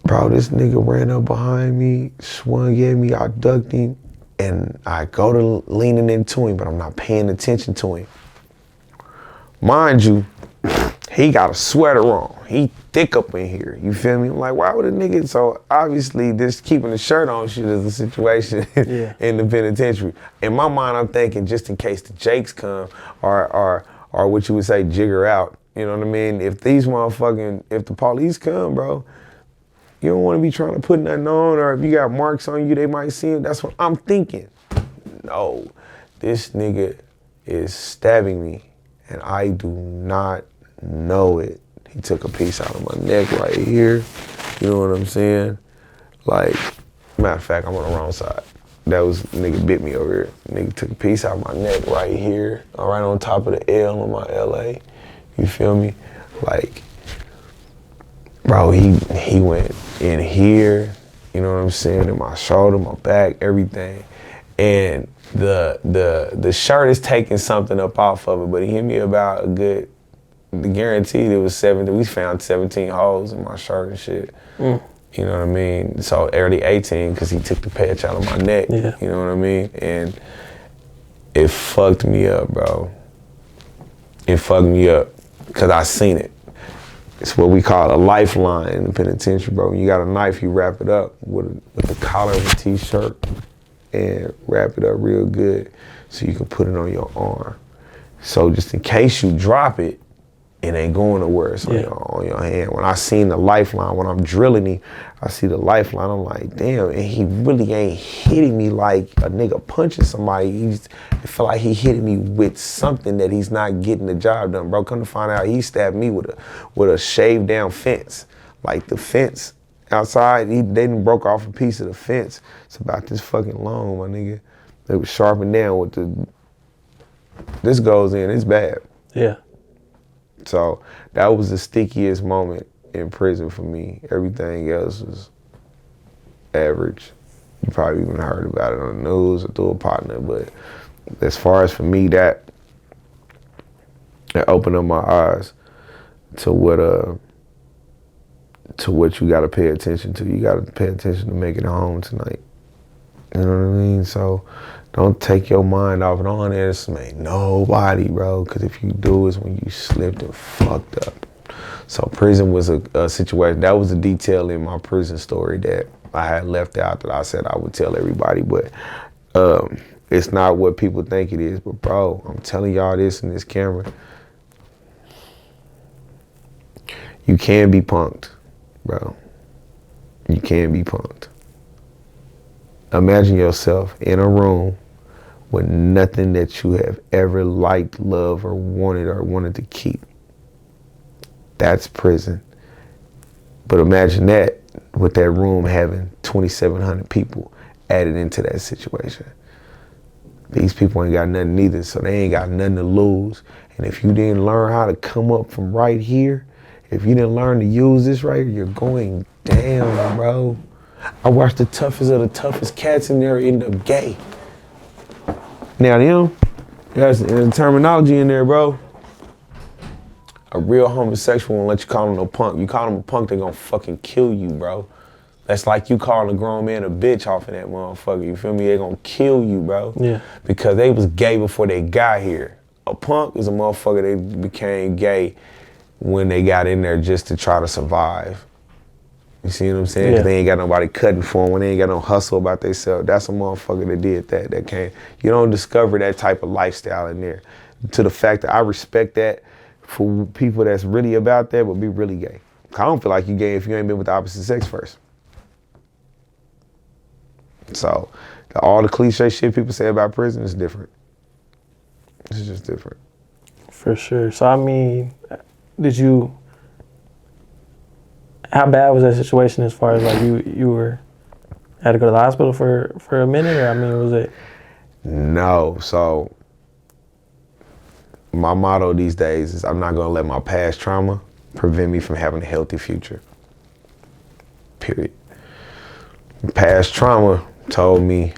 bro, this nigga ran up behind me, swung at me, I ducked him. And I go to leaning into him, but I'm not paying attention to him. Mind you, he got a sweater on. He thick up in here, you feel me? I'm like, why would a nigga? So obviously this keeping the shirt on shit is a situation in the penitentiary. In my mind, I'm thinking just in case the Jakes come or what you would say, jigger out. You know what I mean? If the police come, bro, you don't want to be trying to put nothing on, or if you got marks on you, they might see him. That's what I'm thinking. No, this nigga is stabbing me, and I do not know it. He took a piece out of my neck right here. You know what I'm saying? Like, matter of fact, I'm on the wrong side. Nigga bit me over here. Nigga took a piece out of my neck right here, right on top of the L on my LA. You feel me? Like, bro, he went in here, you know what I'm saying, in my shoulder, my back, everything. And the shirt is taking something up off of it, but he hit me about guaranteed it was 70. We found 17 holes in my shirt and shit. You know what I mean? So early 18, because he took the patch out of my neck. Yeah. You know what I mean? And it fucked me up, bro. It fucked me up, because I seen it. It's what we call a lifeline in the penitentiary, bro. When you got a knife, you wrap it up with the collar of a t-shirt and wrap it up real good so you can put it on your arm. So just in case you drop it, it ain't going nowhere. It's on your hand. When I seen the lifeline, when I'm drilling him, I see the lifeline. I'm like, damn, and he really ain't hitting me like a nigga punching somebody. It felt like he hitting me with something that he's not getting the job done, bro. Come to find out, he stabbed me with a shaved down fence. Like the fence outside, they done broke off a piece of the fence. It's about this fucking long, my nigga. They was sharpened down with this goes in, it's bad. Yeah. So that was the stickiest moment in prison for me. Everything else was average. You probably even heard about it on the news or through a partner, but as far as for me, that opened up my eyes to what you gotta pay attention to. You gotta pay attention to making it home tonight. You know what I mean? So don't take your mind off it. Don't underestimate nobody, bro, because if you do, it's when you slipped and fucked up. So prison was a situation, that was a detail in my prison story that I had left out that I said I would tell everybody, but it's not what people think it is. But bro, I'm telling y'all this in this camera. You can be punked, bro. You can be punked. Imagine yourself in a room with nothing that you have ever liked, loved, or wanted to keep. That's prison. But imagine that with that room having 2,700 people added into that situation. These people ain't got nothing either, so they ain't got nothing to lose. And if you didn't learn how to come up from right here, if you didn't learn to use this right here, you're going down, bro. I watched the toughest of the toughest cats in there end up gay. Now them, there's the terminology in there, bro. A real homosexual won't let you call him no punk. You call him a punk, they gonna fucking kill you, bro. That's like you calling a grown man a bitch off of that motherfucker, you feel me? They gonna kill you, bro. Yeah. Because they was gay before they got here. A punk is a motherfucker that became gay when they got in there just to try to survive. You see what I'm saying? Because they ain't got nobody cutting for them, when they ain't got no hustle about themselves. That's a motherfucker that did that came. You don't discover that type of lifestyle in there. To the fact that I respect that for people that's really about that, but be really gay. I don't feel like you gay if you ain't been with the opposite sex first. So, all the cliche shit people say about prison is different. It's just different. For sure. So, I mean, how bad was that situation as far as like you had to go to the hospital for a minute, or I mean, was it? No, so my motto these days is I'm not gonna let my past trauma prevent me from having a healthy future. Period. Past trauma told me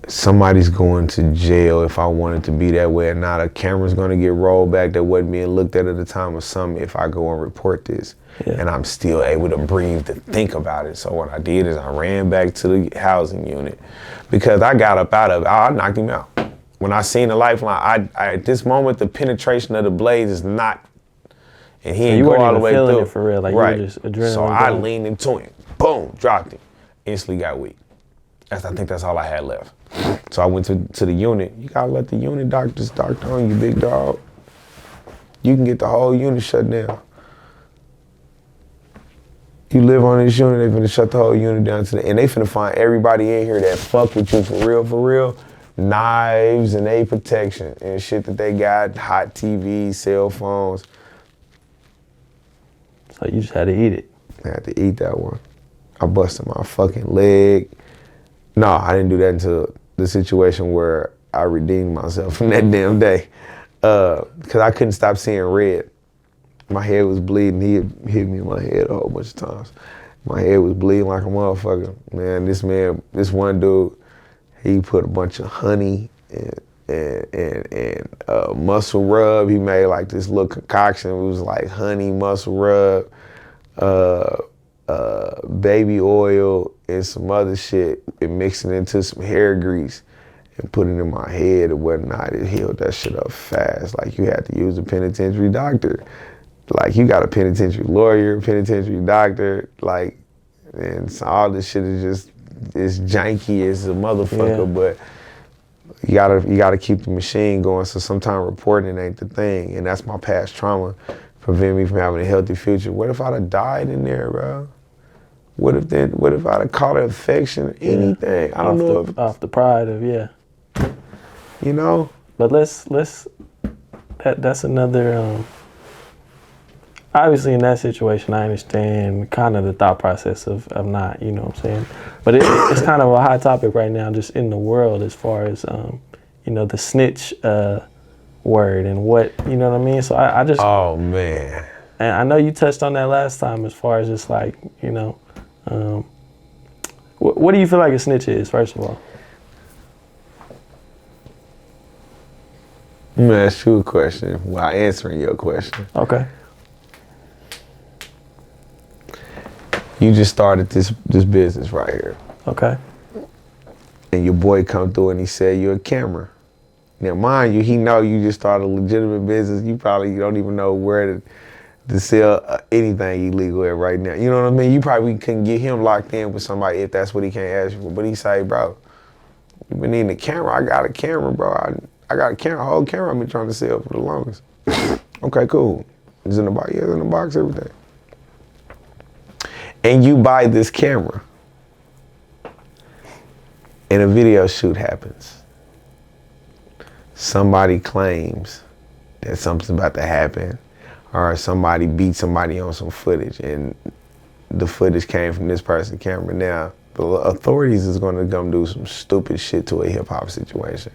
somebody's going to jail if I wanted to be that way or not. A camera's gonna get rolled back that wasn't being looked at the time or something if I go and report this. And I'm still able to breathe to think about it. So what I did is I ran back to the housing unit because I got up out of it. I knocked him out. When I seen the lifeline, I at this moment, the penetration of the blades is not, and he ain't go all the way through. It for real, like right. You were just adrenaline. So I leaned into him, boom, dropped him, instantly got weak. I think that's all I had left. So I went to the unit. You gotta let the unit doctors doctor on you, big dog. You can get the whole unit shut down. You live on this unit, they finna shut the whole unit down and they finna find everybody in here that fuck with you for real, knives and a protection and shit that they got, hot TVs, cell phones. So you just had to eat it. I had to eat that one. I busted my fucking leg. No, I didn't do that until the situation where I redeemed myself from that damn day. Because I couldn't stop seeing red. My head was bleeding. He had hit me in my head a whole bunch of times. My head was bleeding like a motherfucker. Man, this one dude, he put a bunch of honey and muscle rub. He made like this little concoction. It was like honey, muscle rub, baby oil, and some other shit, and mixed it into some hair grease and put it in my head and whatnot. It healed that shit up fast. Like you had to use a penitentiary doctor. Like you got a penitentiary lawyer, penitentiary doctor, like, and so all this shit is just, it's janky as a motherfucker, but you gotta keep the machine going. So sometimes reporting ain't the thing, and that's my past trauma, prevent me from having a healthy future. What if I'd have died in there, bro? What if I'd have caught an infection, anything? I don't know. Off the pride of, You know? But that's another, obviously in that situation, I understand kind of the thought process of not, you know what I'm saying? But it's kind of a hot topic right now just in the world as far as, you know, the snitch word and what, you know what I mean? So I just... Oh, man. And I know you touched on that last time as far as just like, you know, what do you feel like a snitch is, first of all? Let me ask you a question while answering your question. Okay. You just started this business right here. Okay. And your boy come through and he said you're a camera. Now, mind you, he know you just started a legitimate business. You probably don't even know where to sell anything illegal at right now. You know what I mean? You probably couldn't get him locked in with somebody if that's what he can't ask you for. But he say, bro, you been needing a camera. I got a camera, bro. I got a camera, a whole camera I've been trying to sell for the longest. Okay, cool. It's in the box, in the box, everything. And you buy this camera, and a video shoot happens. Somebody claims that something's about to happen, or somebody beat somebody on some footage, and the footage came from this person's camera. Now, the authorities is gonna come do some stupid shit to a hip hop situation.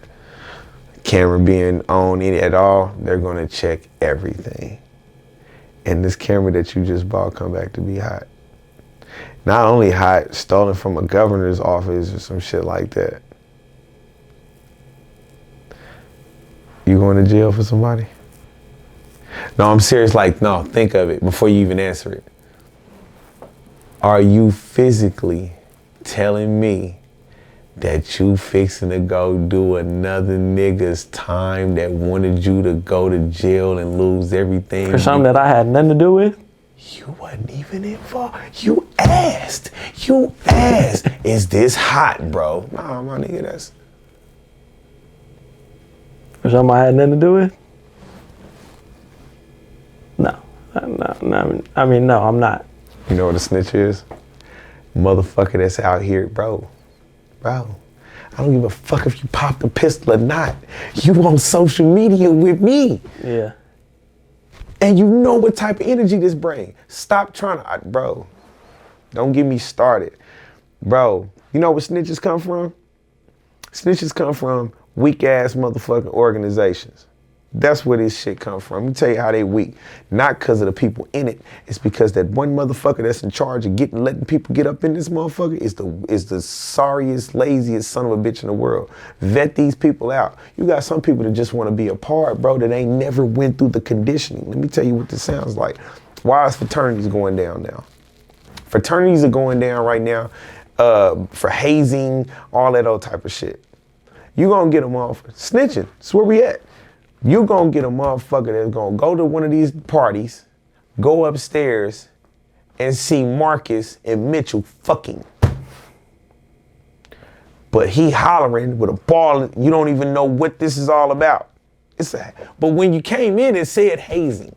Camera being on it at all, they're gonna check everything. And this camera that you just bought come back to be hot. Not only hot, stolen from a governor's office or some shit like that. You going to jail for somebody? No, I'm serious, like, no, think of it before you even answer it. Are you physically telling me that you fixing to go do another nigga's time that wanted you to go to jail and lose everything? For something that I had nothing to do with? You wasn't even involved. You asked, is this hot, bro? Nah, my nigga, that's... For something I had nothing to do with? No, I mean, no, I'm not. You know what a snitch is? Motherfucker that's out here, bro, I don't give a fuck if you pop the pistol or not. You on social media with me. Yeah. And you know what type of energy this brings. Stop trying to, bro, don't get me started. Bro, you know where snitches come from? Snitches come from weak ass motherfucking organizations. That's where this shit come from. Let me tell you how they weak. Not because of the people in it. It's because that one motherfucker that's in charge of letting people get up in this motherfucker is the sorriest, laziest son of a bitch in the world. Vet these people out. You got some people that just want to be a part, bro, that ain't never went through the conditioning. Let me tell you what this sounds like. Why is fraternities going down now? Fraternities are going down right now for hazing, all that old type of shit. You gonna get them off snitching. That's where we at. You gonna get a motherfucker that's gonna go to one of these parties, go upstairs, and see Marcus and Mitchell fucking. But he hollering with a ball, you don't even know what this is all about. But when you came in, it said hazing.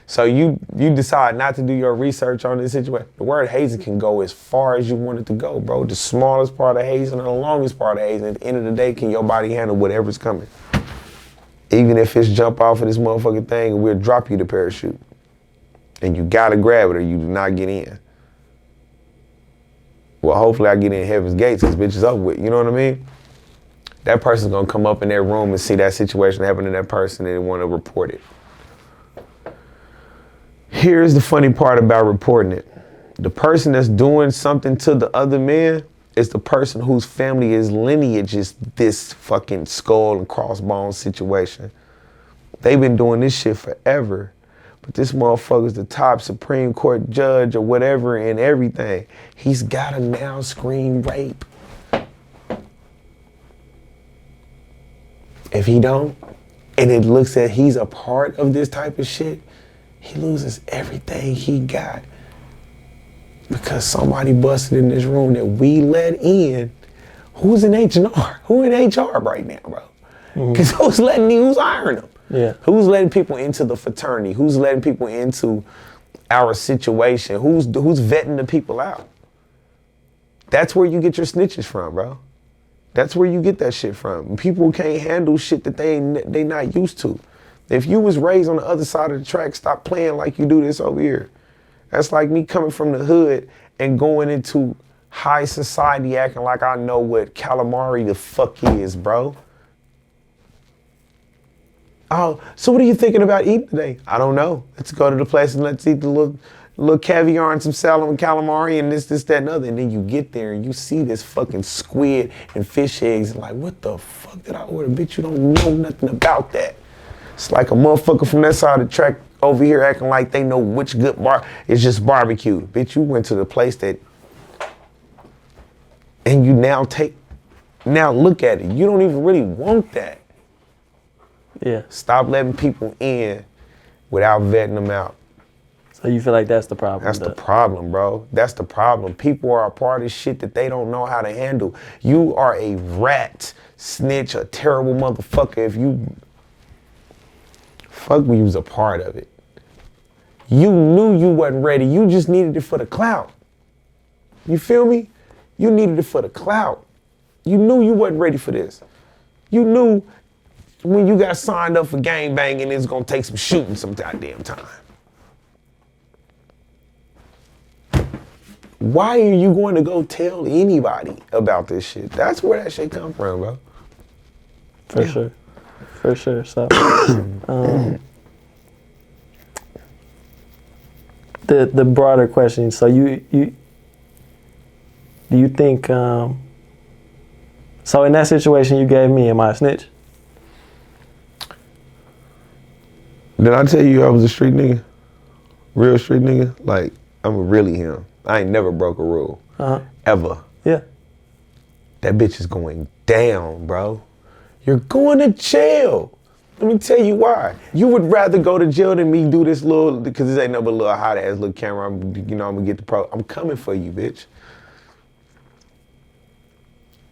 So you decide not to do your research on this situation. The word hazing can go as far as you want it to go, bro. The smallest part of hazing or the longest part of hazing. At the end of the day, can your body handle whatever's coming? Even if it's jump off of this motherfucking thing and we'll drop you the parachute. And you gotta grab it or you do not get in. Well, hopefully I get in heaven's gates because bitch is up with, you know what I mean? That person's gonna come up in that room and see that situation happen to that person and want to report it. Here's the funny part about reporting it. The person that's doing something to the other man is the person whose family is lineage is this fucking skull and crossbones situation. They've been doing this shit forever. But this motherfucker's the top Supreme Court judge or whatever and everything. He's gotta now scream rape. If he don't, and it looks at he's a part of this type of shit, he loses everything he got because somebody busted in this room that we let in Who's in H&R? Who in HR right now, bro? Because who's hiring them? Yeah. Who's letting people into the fraternity? Who's letting people into our situation? Who's vetting the people out? That's where you get your snitches from, bro. That's where you get that shit from. People can't handle shit that they not used to. If you was raised on the other side of the track, stop playing like you do this over here. That's like me coming from the hood and going into high society acting like I know what calamari the fuck is, bro. Oh, so what are you thinking about eating today? I don't know. Let's go to the place and let's eat the little caviar and some salad and calamari and this, that, and other. And then you get there and you see this fucking squid and fish eggs and like, what the fuck did I order? Bitch, you don't know nothing about that. It's like a motherfucker from that side of the track over here acting like they know which good bar. It's just barbecue. Bitch, you went to the place that, and you now look at it. You don't even really want that. Yeah. Stop letting people in without vetting them out. So you feel like that's the problem? That's the problem, bro. That's the problem. People are a part of shit that they don't know how to handle. You are a rat, snitch, a terrible motherfucker if you was a part of it. You knew you wasn't ready. You just needed it for the clout. You feel me? You needed it for the clout. You knew you wasn't ready for this. You knew when you got signed up for gang banging, it's gonna take some shooting some goddamn time. Why are you going to go tell anybody about this shit? That's where that shit come from, bro. For sure. For sure. So, the broader question. So do you think? So in that situation you gave me, am I a snitch? Did I tell you I was a street nigga? Real street nigga? Like, I'm really him. I ain't never broke a rule. Ever. Yeah. That bitch is going down, bro. You're going to jail. Let me tell you why. You would rather go to jail than me do this little, because this ain't no but a little hot ass little camera. I'm gonna get the pro. I'm coming for you, bitch.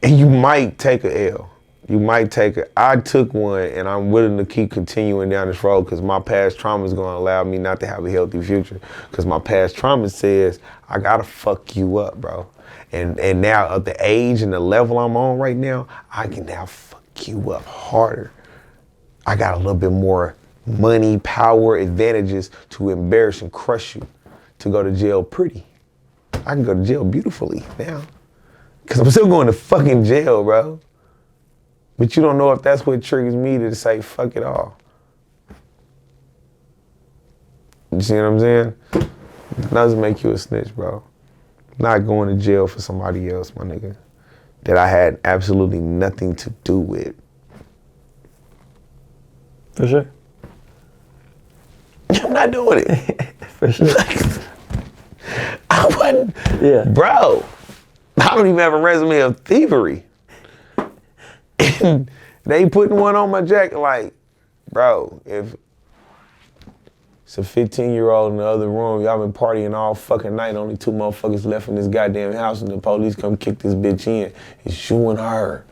And you might take a L. You might take it. I took one and I'm willing to keep continuing down this road because my past trauma is going to allow me not to have a healthy future. Because my past trauma says, I got to fuck you up, bro. And now at the age and the level I'm on right now, I can now fuck you up harder. I got a little bit more money, power, advantages to embarrass and crush you, to go to jail pretty. I can go to jail beautifully now. Because I'm still going to fucking jail, bro. But you don't know if that's what triggers me to say, fuck it all. You see what I'm saying? It doesn't make you a snitch, bro. Not going to jail for somebody else, my nigga, that I had absolutely nothing to do with. For sure. I'm not doing it. For sure. I wasn't. Yeah. Bro, I don't even have a resume of thievery. And they putting one on my jacket like, bro, if it's a 15-year-old in the other room, y'all been partying all fucking night, only 2 motherfuckers left in this goddamn house and the police come kick this bitch in. It's you and her.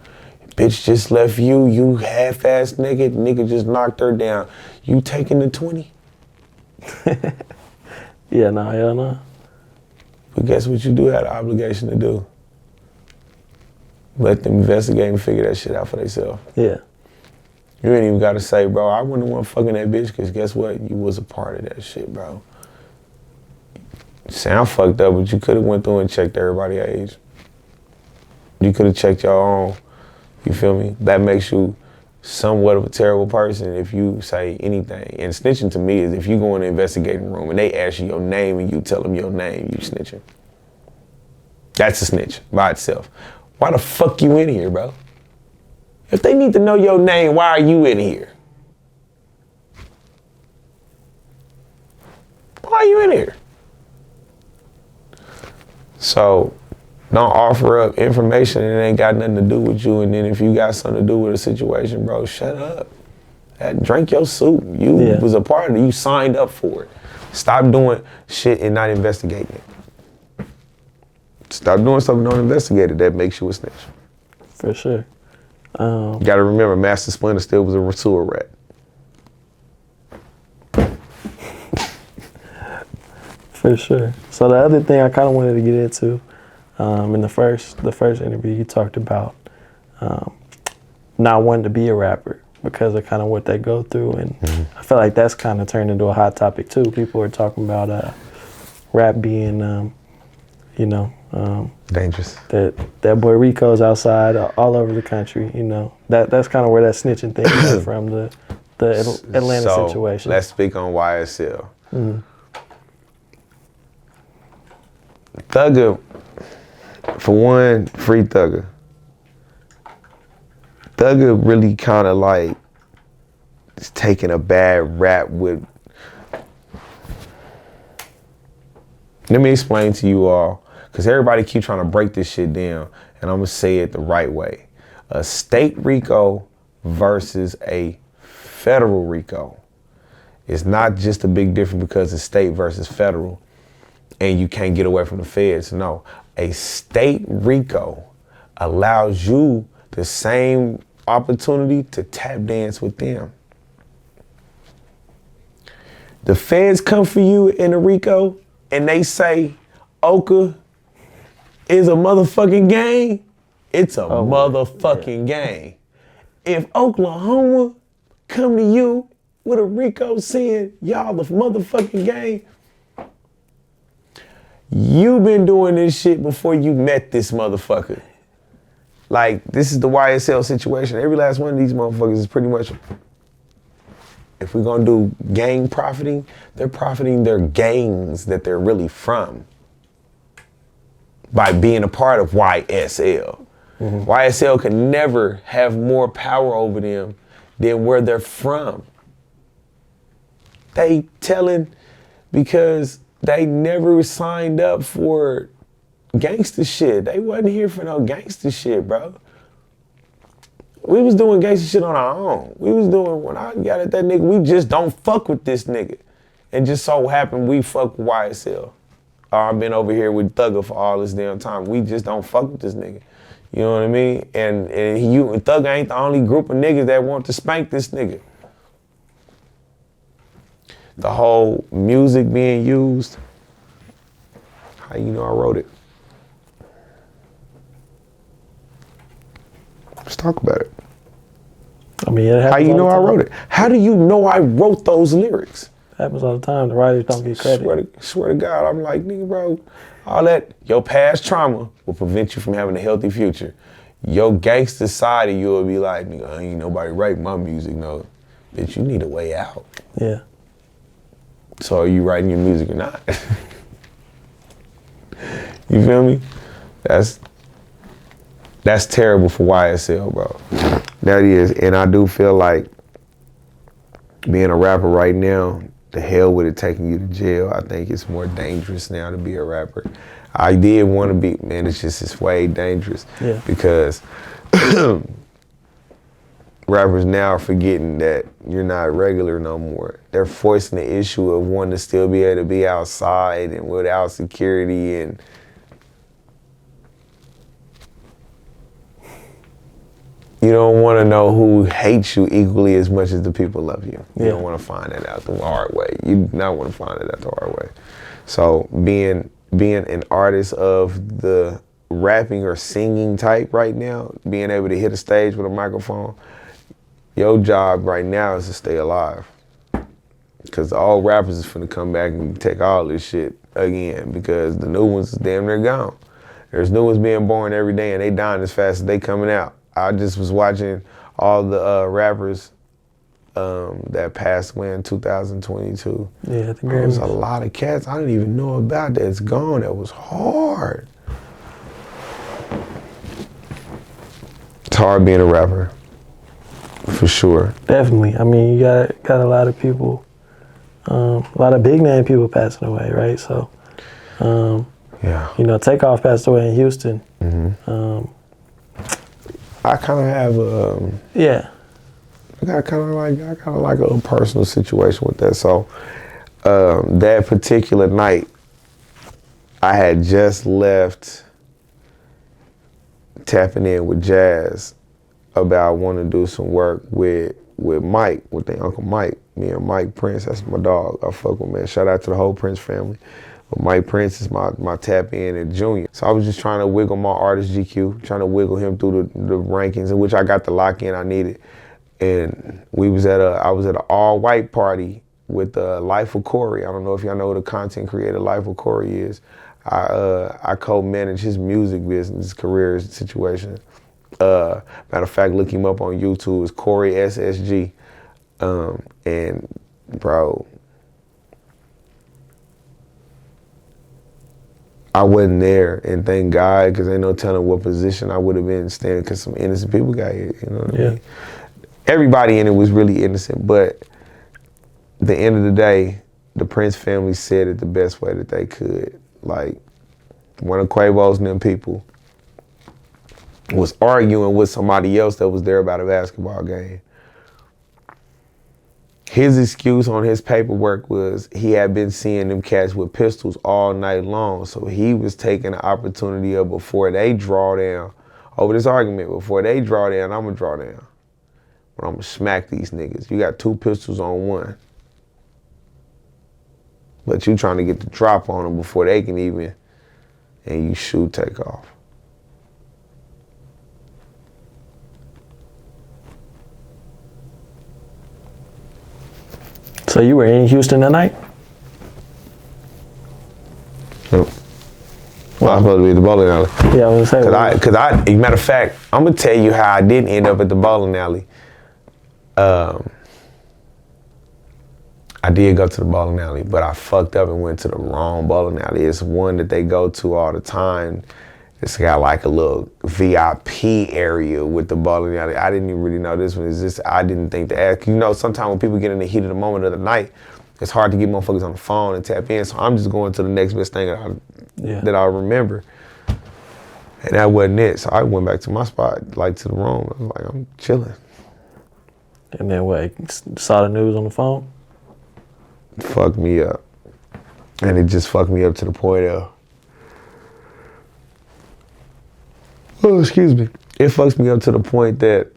Bitch just left you half-ass naked, nigga just knocked her down. You taking the 20? Yeah, no, hell no. But guess what you do have the obligation to do? Let them investigate and figure that shit out for themselves. Yeah. You ain't even gotta say, bro, I wouldn't want fucking that bitch, because guess what? You was a part of that shit, bro. Sound fucked up, but you could have went through and checked everybody's age. You could have checked your own. You feel me? That makes you somewhat of a terrible person if you say anything. And snitching to me is if you go in the investigating room and they ask you your name and you tell them your name, you snitching. That's a snitch by itself. Why the fuck you in here, bro? If they need to know your name, why are you in here? Why are you in here? So don't offer up information that ain't got nothing to do with you, and then if you got something to do with a situation, bro, shut up. Drink your soup. You was a part of it. You signed up for it. Stop doing shit and not investigating it. Stop doing something, don't investigate it. That makes you a snitch. For sure. You gotta remember, Master Splinter still was a sewer rat. For sure. So the other thing I kind of wanted to get into, in the first interview, you talked about not wanting to be a rapper because of kind of what they go through, and I feel like that's kind of turned into a hot topic too. People are talking about rap being, Dangerous. That boy RICO's outside all over the country. You know, that's kind of where that snitching thing came from, the Atlanta situation. Let's speak on YSL. Thugger, for one, free Thugger. Thugger really kind of like is taking a bad rap with. Let me explain to you all, because everybody keep trying to break this shit down, and I'm gonna say it the right way. A state RICO versus a federal RICO. It's not just a big difference because it's state versus federal, and you can't get away from the feds. No, a state RICO allows you the same opportunity to tap dance with them. The feds come for you in a RICO and they say OakA is a motherfucking gang. It's a motherfucking gang. If Oklahoma come to you with a RICO saying y'all the motherfucking gang, you've been doing this shit before you met this motherfucker. Like, this is the YSL situation. Every last one of these motherfuckers is pretty much, if we're gonna do gang profiting, they're profiting their gangs that they're really from by being a part of YSL. YSL can never have more power over them than where they're from. They telling because they never signed up for gangster shit. They wasn't here for no gangster shit, bro. We was doing gangster shit on our own. We was doing, when I got at that nigga, we just don't fuck with this nigga. And just so happened we fuck with YSL. I've been over here with Thugger for all this damn time. We just don't fuck with this nigga. You know what I mean? And Thugger ain't the only group of niggas that want to spank this nigga. The whole music being used, how you know I wrote it? Let's talk about it. I mean, it happens. How you all know the I time. wrote it? How do you know I wrote those lyrics? It happens all the time. The writers don't get credit. Swear to God, I'm like, nigga, bro, all that, your past trauma will prevent you from having a healthy future. Your gangster side of you will be like, nigga, ain't nobody write my music, no. Bitch, you need a way out. Yeah. So are you writing your music or not? You feel me? That's terrible for YSL, bro. That is, and I do feel like being a rapper right now, the hell with it taking you to jail. I think it's more dangerous now to be a rapper. I did want to be, man, it's way dangerous. Yeah. Because rappers now are forgetting that you're not regular no more. They're forcing the issue of wanting to still be able to be outside and without security, and you don't want to know who hates you equally as much as the people love you. You don't want to find that out the hard way. You do not want to find it out the hard way. So being an artist of the rapping or singing type right now, being able to hit a stage with a microphone, your job right now is to stay alive. Because all rappers is finna come back and take all this shit again, because the new ones is damn near gone. There's new ones being born every day and they dying as fast as they coming out. I just was watching all the rappers that passed away in 2022. Yeah, There was a lot of cats I didn't even know about that's gone. That was hard. It's hard being a rapper, for sure. Definitely. I mean, you got a lot of people, a lot of big name people passing away, right? So, yeah. you know, Takeoff passed away in Houston. I kind of have Yeah. I got kind of like a personal situation with that. So that particular night, I had just left tapping in with Jazz about wanting to do some work with Mike, with their Uncle Mike. Me and Mike Prince, that's my dog. I fuck with, man. Shout out to the whole Prince family. But Mike Prince is my tap in and junior. So I was just trying to wiggle my artist GQ, trying to wiggle him through the rankings, in which I got the lock in I needed. And I was at an all white party with Life of Corey. I don't know if y'all know who the content creator Life of Corey is. I co-manage his music business, his career situation. Matter of fact, look him up on YouTube. It's Corey SSG. And bro, I wasn't there, and thank God, because ain't no telling what position I would have been standing, because some innocent people got here, you know what I mean? Everybody in it was really innocent, but at the end of the day, the Prince family said it the best way that they could. Like, one of Quavo's and them people was arguing with somebody else that was there about a basketball game. His excuse on his paperwork was he had been seeing them cats with pistols all night long, so he was taking the opportunity of, before they draw down, over this argument, before they draw down, I'm gonna draw down. But I'm gonna smack these niggas. You got 2 pistols on one. But you trying to get the drop on them before they can even, and you shoot Takeoff. So you were in Houston that night? Well, I was supposed to be at the bowling alley. Yeah, I was gonna say. Cause I, matter of fact, I'm gonna tell you how I didn't end up at the bowling alley. I did go to the bowling alley, but I fucked up and went to the wrong bowling alley. It's one that they go to all the time. It's got like a little VIP area with the bowling alley. I didn't even really know this one. It's just, I didn't think to ask. You know, sometimes when people get in the heat of the moment of the night, it's hard to get motherfuckers on the phone and tap in. So I'm just going to the next best thing that I remember. And that wasn't it. So I went back to my spot, like to the room. I was like, I'm chilling. And then what, saw the news on the phone? Fucked me up. And it just fucked me up to the point of, oh, excuse me. It fucks me up to the point that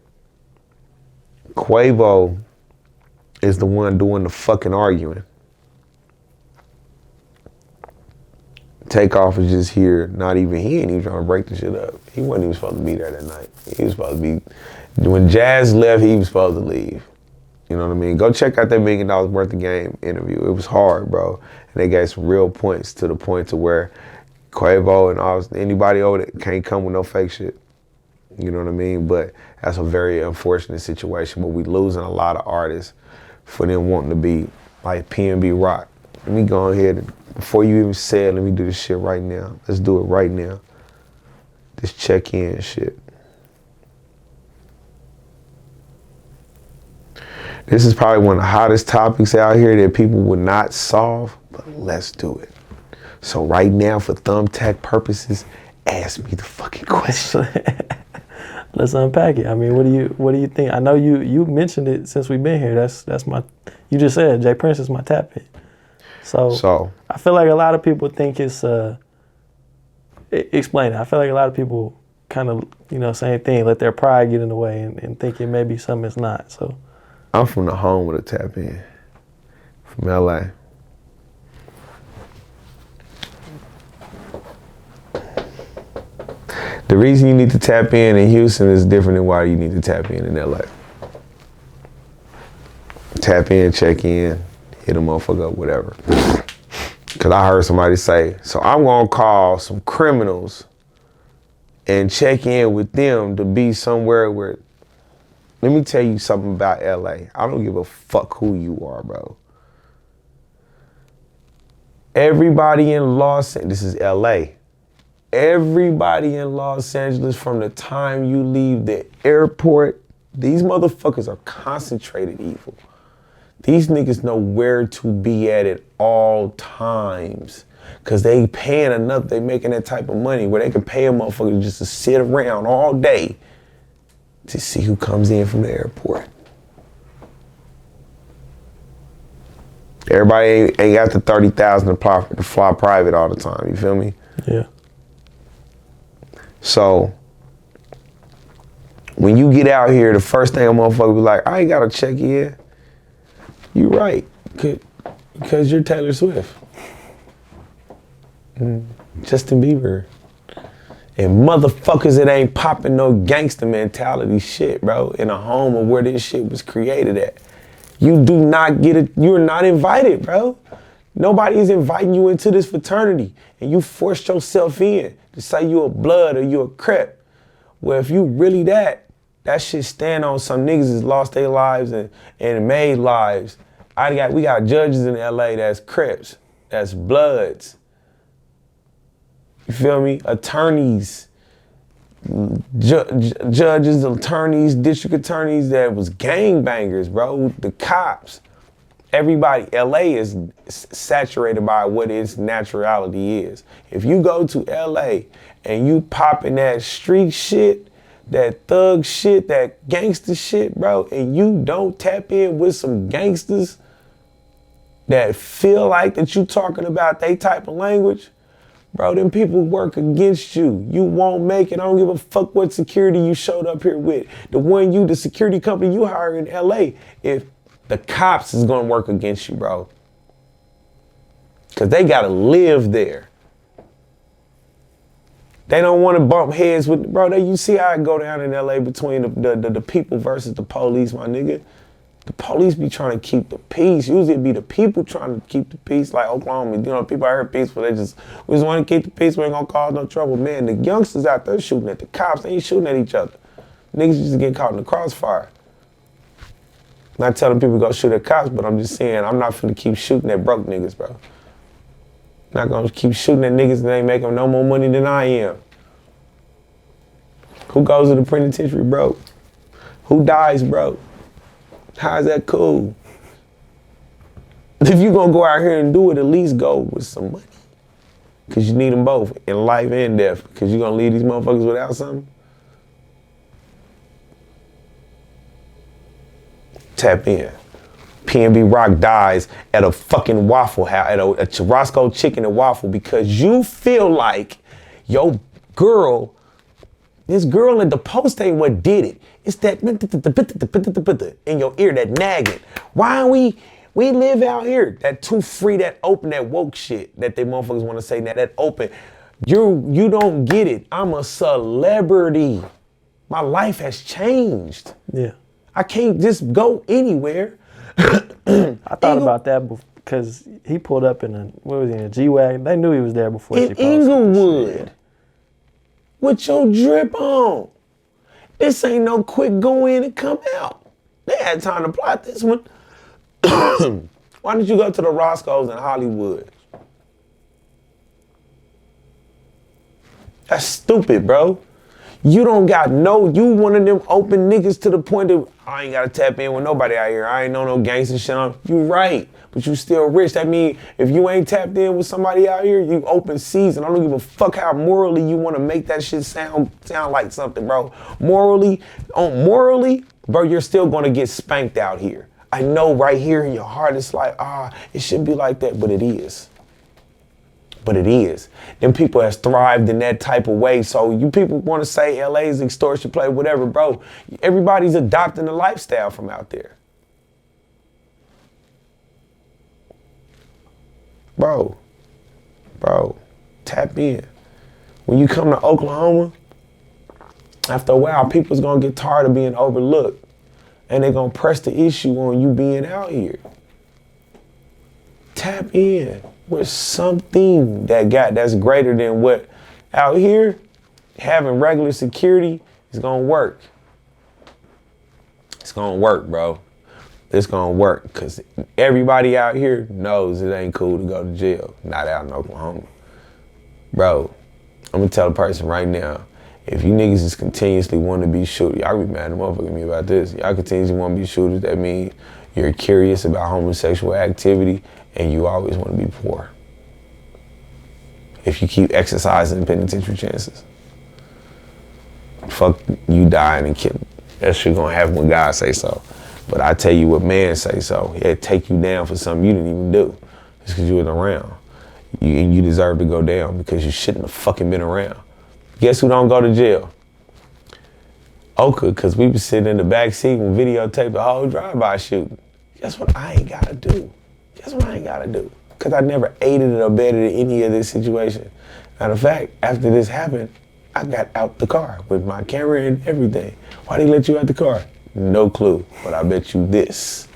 Quavo is the one doing the fucking arguing. Takeoff is just here, he ain't even trying to break the shit up. He wasn't even supposed to be there that night. He was supposed to be, when Jazz left, he was supposed to leave. You know what I mean? Go check out that $1 million worth of game interview. It was hard, bro. And they gave some real points, to the point to where Quavo and anybody over there can't come with no fake shit. You know what I mean? But that's a very unfortunate situation. But we losing a lot of artists for them wanting to be like PNB Rock. Let me go ahead and, before you even say it, let me do this shit right now. Let's do it right now. This check-in shit. This is probably one of the hottest topics out here that people would not solve, but let's do it. So right now, for thumbtack purposes, ask me the fucking question. Let's unpack it. I mean, what do you think? I know you mentioned it since we've been here. That's my, you just said Jay Prince is my tap in. So I feel like a lot of people think it's explain it. I feel like a lot of people kind of, same thing, let their pride get in the way and think it may be something it's not. So I'm from the home with a tap in, from LA. The reason you need to tap in Houston is different than why you need to tap in LA. Tap in, check in, hit a motherfucker up, whatever. Cause I heard somebody say, so I'm gonna call some criminals and check in with them to be somewhere where, let me tell you something about LA. I don't give a fuck who you are, bro. Everybody in this is LA. Everybody in Los Angeles, from the time you leave the airport, these motherfuckers are concentrated evil. These niggas know where to be at all times. Cause they paying enough, they making that type of money where they can pay a motherfucker just to sit around all day to see who comes in from the airport. Everybody ain't got the $30,000 to fly private all the time, you feel me? Yeah. So When you get out here, the first thing a motherfucker be like, I ain't gotta check in. You right, because you're Taylor Swift. Justin Bieber. And motherfuckers that ain't popping no gangster mentality shit, bro, in a home of where this shit was created at. You do not get it, you're not invited, bro. Nobody's inviting you into this fraternity and you forced yourself in to say you a blood or you a crep. Well, if you really that shit stand on some niggas that's lost their lives and made lives. We got judges in LA that's crips, that's bloods. You feel me? Attorneys, judges, attorneys, district attorneys that was gangbangers, bro. The cops, everybody. LA is saturated by what its naturality is. If you go to LA and you popping that street shit, that thug shit, that gangster shit, bro, and you don't tap in with some gangsters that feel like that you talking about they type of language, bro, them people work against you. You won't make it. I don't give a fuck what security you showed up here with. The security company you hire in LA, if the cops is gonna work against you, bro. Cause they gotta live there. They don't wanna bump heads with, bro, you see how it go down in LA between the people versus the police, my nigga. The police be trying to keep the peace. Usually it be the people trying to keep the peace, like Oklahoma. You know, people out here peaceful. We just want to keep the peace. We ain't gonna cause no trouble. Man, the youngsters out there shooting at the cops. They ain't shooting at each other. Niggas just get caught in the crossfire. Not telling people to go shoot at cops, but I'm just saying I'm not finna keep shooting at broke niggas, bro. Not gonna keep shooting at niggas that ain't making no more money than I am. Who goes to the penitentiary broke? Who dies broke? How's that cool? If you gonna go out here and do it, at least go with some money. Cause you need them both, in life and death. Cause you gonna leave these motherfuckers without something? Tap in. PNB Rock dies at a fucking Waffle House, at a Churrasco chicken and waffle because you feel like your girl, this girl at the post ain't what did it. It's that in your ear, that nagging. Why we live out here, that too free, that open, that woke shit that they motherfuckers want to say, that open. You don't get it. I'm a celebrity. My life has changed. Yeah. I can't just go anywhere. I thought about that because he pulled up in a G-Wagon. They knew he was there before she posted. In Inglewood. With your drip on. This ain't no quick go in and come out. They had time to plot this one. Why didn't you go to the Roscoe's in Hollywood? That's stupid, bro. You don't got you one of them open niggas to the point that I ain't gotta tap in with nobody out here. I ain't know no gangster shit on. You right, but you still rich. That mean if you ain't tapped in with somebody out here, you open season. I don't give a fuck how morally you wanna make that shit sound like something, bro. Morally, bro, you're still gonna get spanked out here. I know right here in your heart it's like, it shouldn't be like that, but it is. But it is. Them people has thrived in that type of way. So you people want to say LA's extortion play, whatever, bro. Everybody's adopting the lifestyle from out there. Bro, tap in. When you come to Oklahoma, after a while, people's gonna get tired of being overlooked. And they're gonna press the issue on you being out here. Tap in with something that's greater than what out here, having regular security is gonna work. It's gonna work, bro. It's gonna work because everybody out here knows it ain't cool to go to jail, not out in Oklahoma. Bro, I'm gonna tell a person right now, if you niggas is continuously want to be shooters, y'all be mad at motherfucking me about this. Y'all continuously want to be shooters, that means you're curious about homosexual activity and you always want to be poor. If you keep exercising penitentiary chances. Fuck you dying and killing. That shit gonna happen when God say so. But I tell you what man say so. He'll take you down for something you didn't even do. Just because you wasn't around. You deserve to go down because you shouldn't have fucking been around. Guess who don't go to jail? OakA, because we was sitting in the back seat and videotaped the whole drive-by shooting. Guess what I ain't gotta do? Guess what I ain't gotta do? Because I never aided or abetted in any of this situation. Matter of fact, after this happened, I got out the car with my camera and everything. Why they let you out the car? No clue, but I bet you this.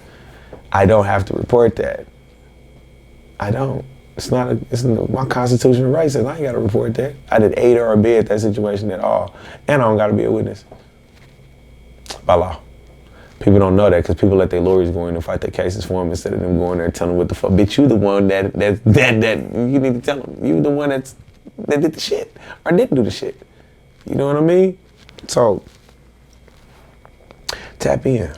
I don't have to report that. I don't. It's my constitutional right says I ain't gotta report that. I didn't aid or abet that situation at all. And I don't gotta be a witness. By law. People don't know that because people let their lawyers go in and fight their cases for them instead of them going there and telling them what the fuck. Bitch, you the one that you need to tell them. You the one that did the shit or didn't do the shit. You know what I mean? So, tap in.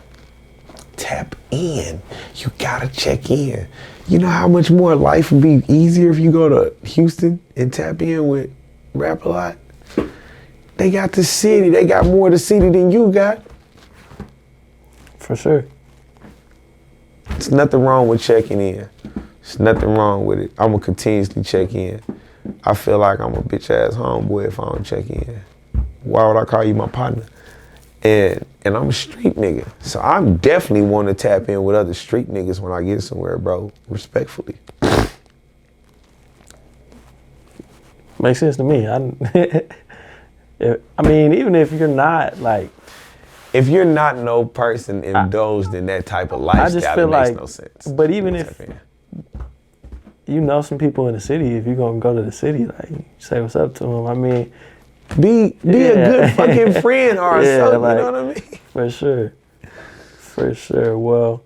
Tap in. You gotta check in. You know how much more life would be easier if you go to Houston and tap in with Rap-A-Lot? They got the city. They got more of the city than you got. For sure. There's nothing wrong with checking in. There's nothing wrong with it. I'm gonna continuously check in. I feel like I'm a bitch ass homeboy if I don't check in. Why would I call you my partner? And I'm a street nigga. So I'm definitely want to tap in with other street niggas when I get somewhere, bro. Respectfully. Makes sense to me. I mean, even if you're not like, if you're not no person indulged in that type of lifestyle, I just feel it makes like, no sense. But even if you know some people in the city, if you're gonna go to the city, like say what's up to them. I mean, be a good fucking friend or something. Like, you know what I mean? For sure. Well,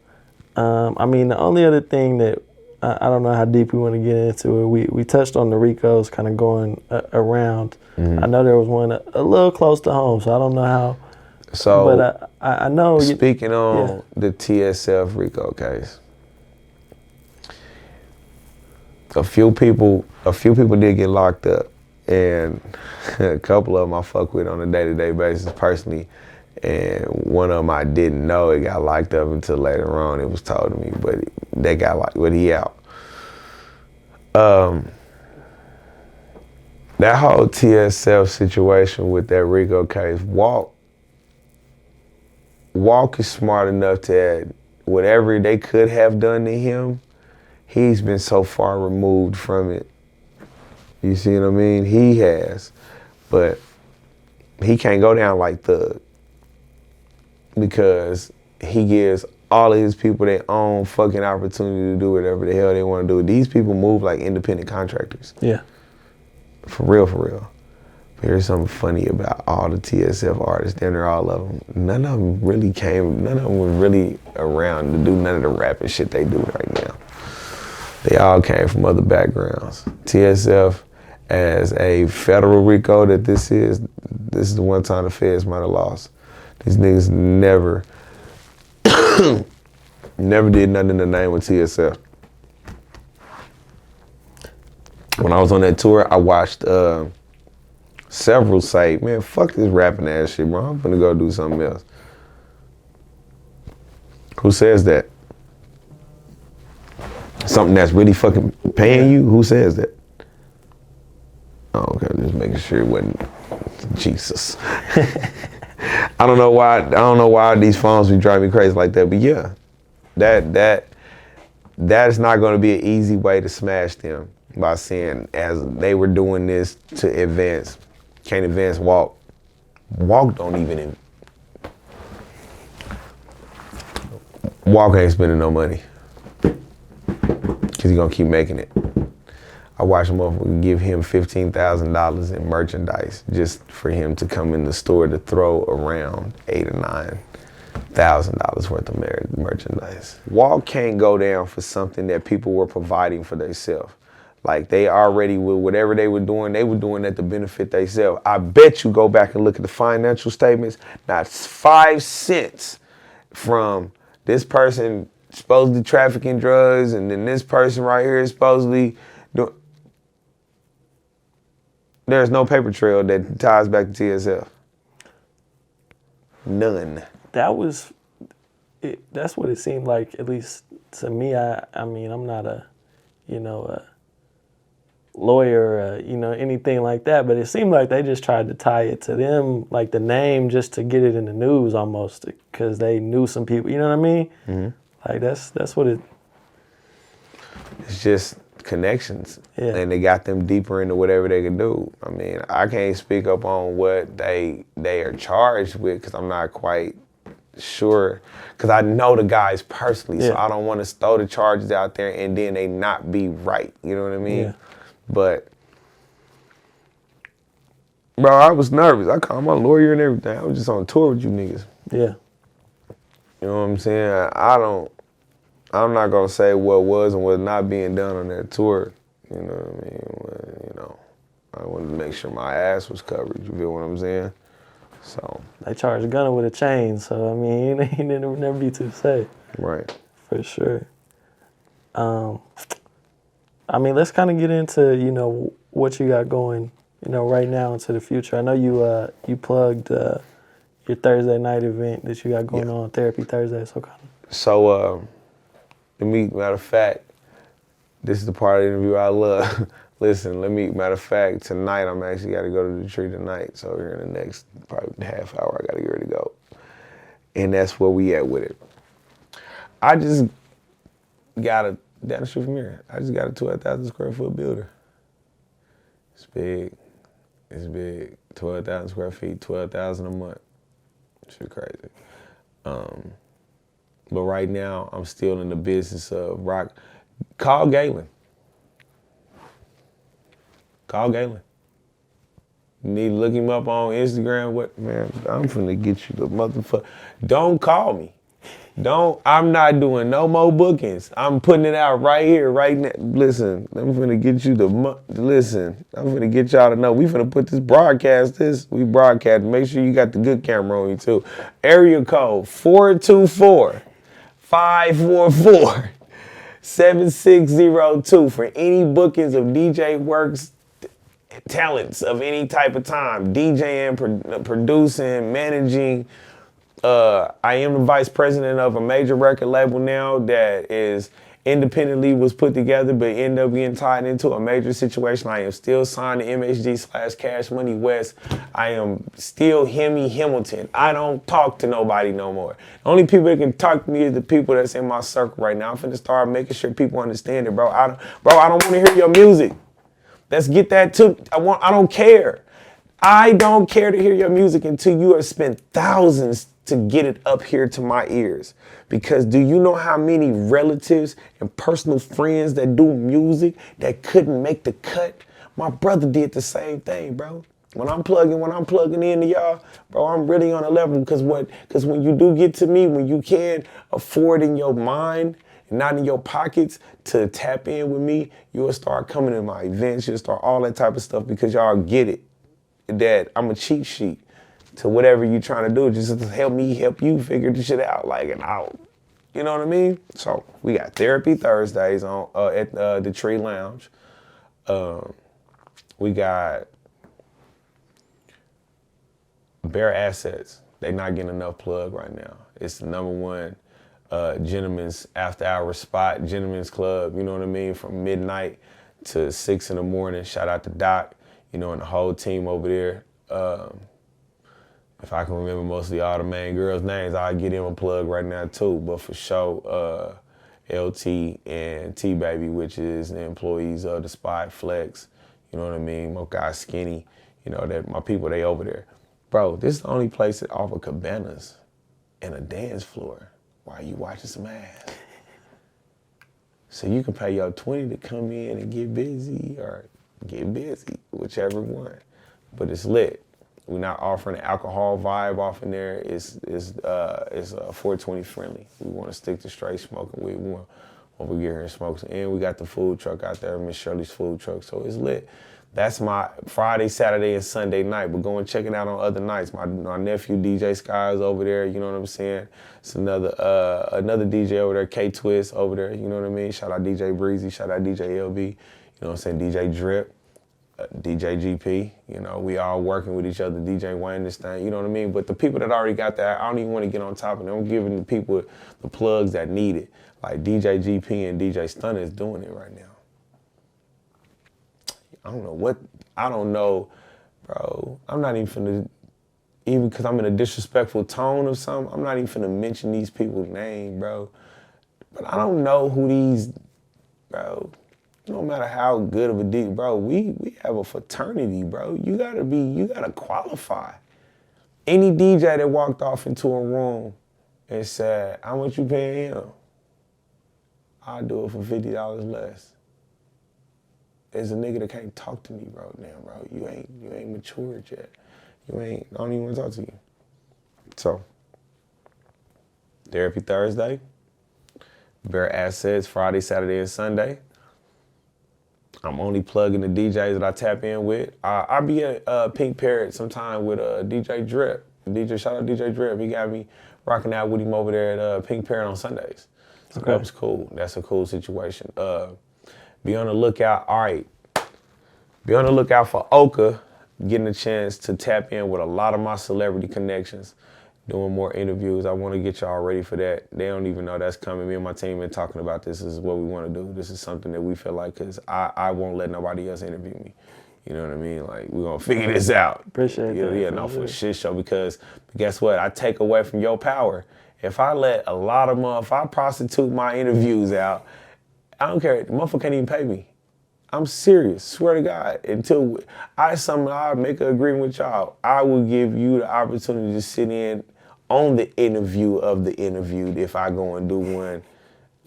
I mean, the only other thing that I don't know how deep we want to get into it. We touched on the RICOs kind of going around. I know there was one a little close to home, so I don't know how. So, but I know. Speaking on the TSF RICO case, a few people did get locked up, and a couple of them I fuck with on a day-to-day basis personally, and one of them I didn't know it got locked up until later on it was told to me, but they got locked, but he out. That whole TSF situation with that RICO case, Wurkk is smart enough to whatever they could have done to him, he's been so far removed from it. You see what I mean? He has. But he can't go down like Thug because he gives all of his people their own fucking opportunity to do whatever the hell they want to do. These people move like independent contractors. Yeah. For real. Here's something funny about all the TSF artists, damn near all of them. None of them were really around to do none of the rapping shit they do right now. They all came from other backgrounds. TSF, as a federal RICO that this is the one time the feds might have lost. These niggas never did nothing in the name of TSF. When I was on that tour, I watched several say, man, fuck this rapping ass shit, bro. I'm gonna go do something else. Who says that? Something that's really fucking paying you? Who says that? Oh, okay, just making sure it wasn't Jesus. I don't know why these phones be driving me crazy like that, but yeah, that is not gonna be an easy way to smash them by saying as they were doing this to advance. Can't advance Wurkk. Wurkk ain't spending no money. Cause he gonna keep making it. I watched him give him $15,000 in merchandise just for him to come in the store to throw around $8,000 or $9,000 worth of merchandise. Wurkk can't go down for something that people were providing for themselves. Like they already, with whatever they were doing that to benefit themselves. I bet you go back and look at the financial statements, not 5 cents from this person supposedly trafficking drugs, and then this person right here is supposedly doing. There's no paper trail that ties back to TSF. None. That's what it seemed like, at least to me. I mean, I'm not a, lawyer, you know, anything like that. But it seemed like they just tried to tie it to them, like the name, just to get it in the news almost, because they knew some people. You know what I mean? Mm-hmm. Like that's what it. It's just connections, Yeah. and they got them deeper into whatever they can do. I mean, I can't speak up on what they are charged with because I'm not quite sure, because I know the guys personally, so I don't want to throw the charges out there and then they not be right. You know what I mean? Yeah. But, bro, I was nervous. I called my lawyer and everything. I was just on tour with you niggas. Yeah. You know what I'm saying? I'm not gonna say what was and was not being done on that tour. You know what I mean? Well, you know, I wanted to make sure my ass was covered. You feel what I'm saying? So They charged Gunna with a chain, so I mean, he didn't never be too safe. right. For sure. I mean, let's kind of get into, you know, what you got going, you know, right now into the future. I know you plugged your Thursday night event that you got going on, Therapy Thursday. So, matter of fact, this is the part of the interview I love. Listen, matter of fact, tonight I'm actually got to go to the tree tonight. So here in the next probably half hour, I got to get ready to go. And that's where we at with it. I just got down the street from here, I just got a 12,000 square foot building. It's big. It's big. 12,000 square feet, 12,000 a month. Shit crazy. But right now, I'm still in the business of rock. Call Galen. Call Galen. You need to look him up on Instagram. What, man, I'm finna get you the motherfucker. Don't call me. I'm not doing no more bookings. I'm putting it out right here, right now. Listen, I'm finna get you I'm finna get y'all to know. We finna put this we broadcast. Make sure you got the good camera on you too. Area code 424-544-7602 for any bookings of DJ Wurkk's talents of any type of time. DJing, producing, managing. I am the vice president of a major record label now that is independently was put together but ended up getting tied into a major situation. I am still signed to MHD/Cash Money West. I am still Hemi Hamilton. I don't talk to nobody no more. The only people that can talk to me is the people that's in my circle right now. I'm finna start making sure people understand it, bro. I don't want to hear your music. Let's get that too. I don't care. I don't care to hear your music until you have spent thousands to get it up here to my ears. Because do you know how many relatives and personal friends that do music that couldn't make the cut? My brother did the same thing, bro. When I'm plugging into y'all, bro, I'm really on a level because when you do get to me, when you can afford in your mind and not in your pockets to tap in with me, you'll start coming to my events, you'll start all that type of stuff because y'all get it. That I'm a cheat sheet to whatever you're trying to do, just to help you figure this shit out, like, and out. You know what I mean? So we got Therapy Thursdays on at the Tree Lounge. We got Bare Assets. They not getting enough plug right now. It's the #1 gentlemen's after hour spot, gentlemen's club. You know what I mean? From midnight to 6 in the morning. Shout out to Doc, you know, and the whole team over there. If I can remember mostly all the main girls' names, I'll get him a plug right now too. But for sure, LT and T-Baby, which is the employees of the spot, Flex, you know what I mean? My guy Skinny, you know, that my people, they over there. Bro, this is the only place that offer cabanas and a dance floor while you watching some ass. So you can pay your 20 to come in and get busy, whichever one. But it's lit. We're not offering an alcohol vibe off in there. It's 420 friendly. We want to stick to straight smoking weed. We want when we get here and smoke. And we got the food truck out there, Miss Shirley's food truck. So it's lit. That's my Friday, Saturday, and Sunday night. But go and check it out on other nights. My nephew DJ Sky is over there. You know what I'm saying? It's another DJ over there, K Twist over there. You know what I mean? Shout out DJ Breezy. Shout out DJ LB. You know what I'm saying? DJ Drip. DJ GP, you know, we all working with each other, DJ Wayne, this thing, you know what I mean? But the people that already got that, I don't even want to get on top of them. I'm giving the people the plugs that need it. Like DJ GP and DJ Stunner is doing it right now. I don't know, bro. I'm not even finna, even because I'm in a disrespectful tone or something, I'm not even finna mention these people's name, bro. But I don't know who these, bro. No matter how good of a DJ, bro, we have a fraternity, bro. You gotta qualify. Any DJ that walked off into a room and said, how much you paying him? I'll do it for $50 less. There's a nigga that can't talk to me, bro. Damn, bro, you ain't matured yet. I don't even want to talk to you. So, Therapy Thursday, Bare Assets Friday, Saturday, and Sunday. I'm only plugging the DJs that I tap in with. I'll be at Pink Parrot sometime with DJ Drip. Shout out DJ Drip. He got me rocking out with him over there at Pink Parrot on Sundays. So that was cool. That's a cool situation. Be on the lookout. All right. Be on the lookout for OakA getting a chance to tap in with a lot of my celebrity connections, doing more interviews. I want to get y'all ready for that. They don't even know that's coming. Me and my team been talking about this. This is what we want to do. This is something that we feel like, because I won't let nobody else interview me. You know what I mean? Like, we're going to figure this out. Appreciate that. Yeah, no, for a shit show, because guess what? I take away from your power. If I let a lot of if I prostitute my interviews out, I don't care. The motherfucker can't even pay me. I'm serious, swear to God. Until I make an agreement with y'all, I will give you the opportunity to sit in on the interview of the interviewed if I go and do one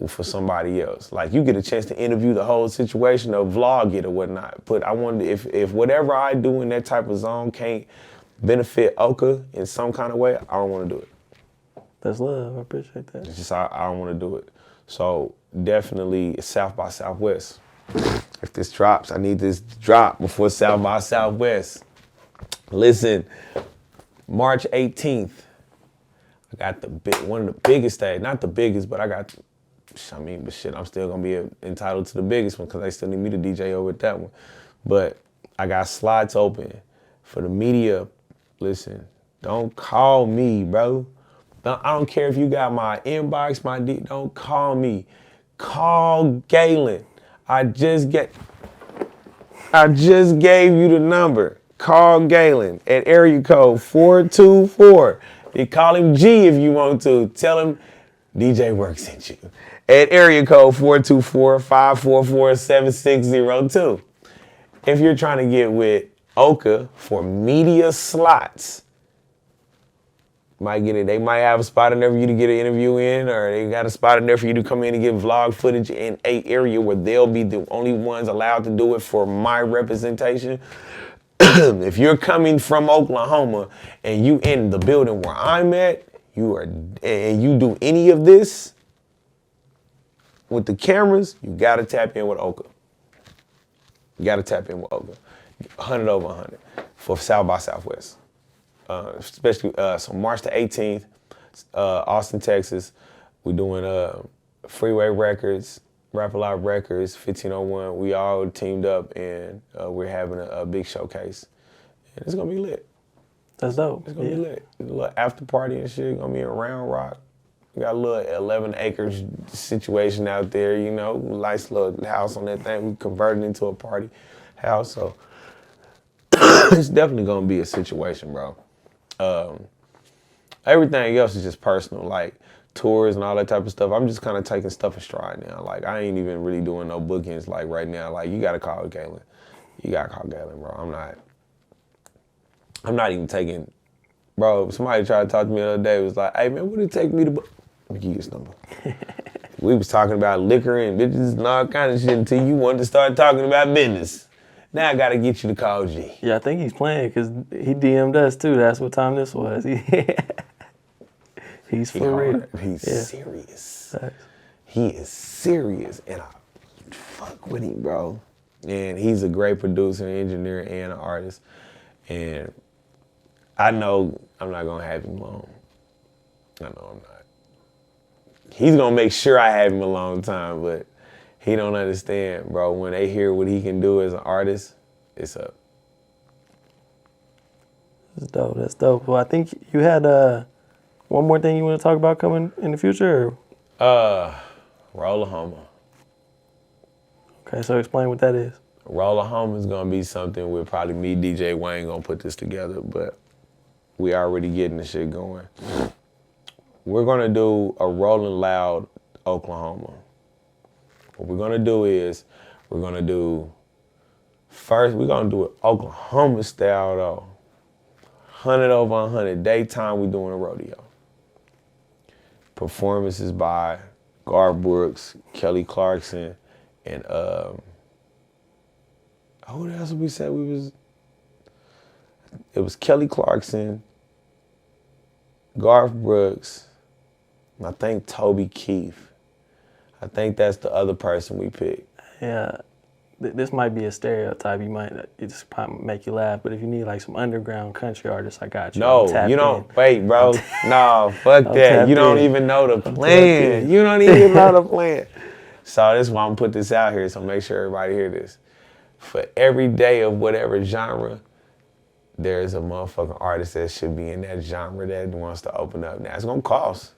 for somebody else. Like, you get a chance to interview the whole situation or vlog it or whatnot. But I wonder if whatever I do in that type of zone can't benefit OakA in some kind of way, I don't want to do it. That's love. I appreciate that. It's just I don't want to do it. So definitely South by Southwest. If this drops, I need this to drop before South by Southwest. Listen, March 18th, I got one of the biggest days. Not the biggest, but but shit, I'm still gonna be entitled to the biggest one because they still need me to DJ over at that one. But I got slots open for the media. Listen, don't call me, bro. I don't care if you got my inbox, don't call me. Call Galen. I just gave you the number. Call Galen at area code 424. You call him G if you want to. Tell him DJ Wurkk sent you. At area code 424-544-7602. If you're trying to get with OakA for media slots, might get it. They might have a spot in there for you to get an interview in, or they got a spot in there for you to come in and get vlog footage in an area where they'll be the only ones allowed to do it for my representation. If you're coming from Oklahoma and you in the building where I'm at, and you do any of this with the cameras, you gotta tap in with OakA. You gotta tap in with OakA. 100 over 100 for South by Southwest. Especially so March the 18th, Austin, Texas. We're doing Freeway Records, Rap A Lot Records, 1501. We all teamed up and we're having a big showcase. And it's gonna be lit. That's dope. It's gonna be lit. A little after party and shit. Gonna be in Round Rock. We got a little 11 acres situation out there, you know, nice little house on that thing. We converted into a party house, so it's definitely gonna be a situation, bro. Everything else is just personal, like tours and all that type of stuff. I'm just kind of taking stuff in stride now. Like, I ain't even really doing no bookings like right now. Like, you gotta call Galen. You gotta call Galen, bro. I'm not even taking, bro, somebody tried to talk to me the other day. It was like, hey man, what did it take me to book? Let me give you this number. We was talking about liquor and bitches and all kind of shit until you wanted to start talking about business. Now I gotta get you to call G. Yeah, I think he's playing because he DM'd us too. That's what time this was. He's for real. He's serious. He is serious, and I fuck with him, bro. And he's a great producer, engineer, and an artist. And I know I'm not gonna have him long. I know I'm not. He's gonna make sure I have him a long time, but he don't understand, bro. When they hear what he can do as an artist, it's up. That's dope. That's dope. Well, I think you had one more thing you want to talk about coming in the future? Rollahoma. Okay, so explain what that is. Roller Home is gonna be something with probably me, DJ Wayne, gonna put this together, but we already getting the shit going. We're gonna do a Rolling Loud Oklahoma. What we're gonna do is, we're gonna do it Oklahoma style though. 100 over 100. Daytime, we doing a rodeo. Performances by Garth Brooks, Kelly Clarkson, and who else we said we was? It was Kelly Clarkson, Garth Brooks, and I think Toby Keith. I think that's the other person we picked. Yeah, this might be a stereotype. It just probably make you laugh, but if you need like some underground country artists, I got you. No, you don't. Wait, bro. No, fuck that. You don't even know the plan. You don't even know the plan. So this is why I'm put this out here, so make sure everybody hear this. For every day of whatever genre, there's a motherfucking artist that should be in that genre that wants to open up. Now, it's gonna cost.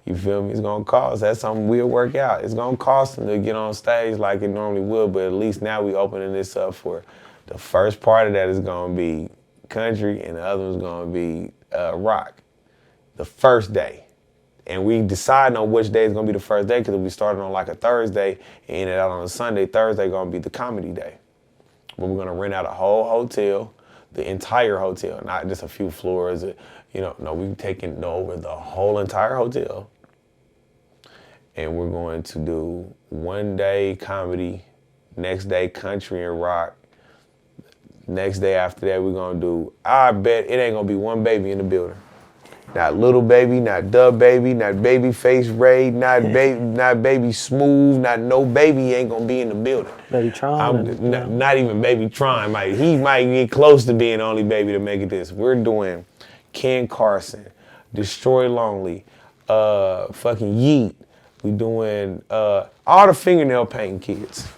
You feel me? It's gonna cost. That's something we'll work out. It's gonna cost them to get on stage like it normally would, but at least now we opening this up for the first part of that is gonna be country and the other one's gonna be rock. The first day. And we decide on which day is gonna be the first day because we started on like a Thursday and ended out on a Sunday. Thursday gonna be the comedy day. But we're gonna rent out a whole hotel, the entire hotel, not just a few floors. No, we've taken over the whole entire hotel. And we're going to do one day comedy, next day country and rock. Next day after that, we're gonna do, I bet it ain't gonna be one baby in the building. Not Little Baby, not Dub Baby, not Babyface Ray, not Baby Smooth, not no baby ain't gonna be in the building. Baby Tron. Not even Baby Tron. He might get close to being the only baby to make it this. We're doing Ken Carson, Destroy Lonely, fucking Yeet. We doing all the fingernail painting kids.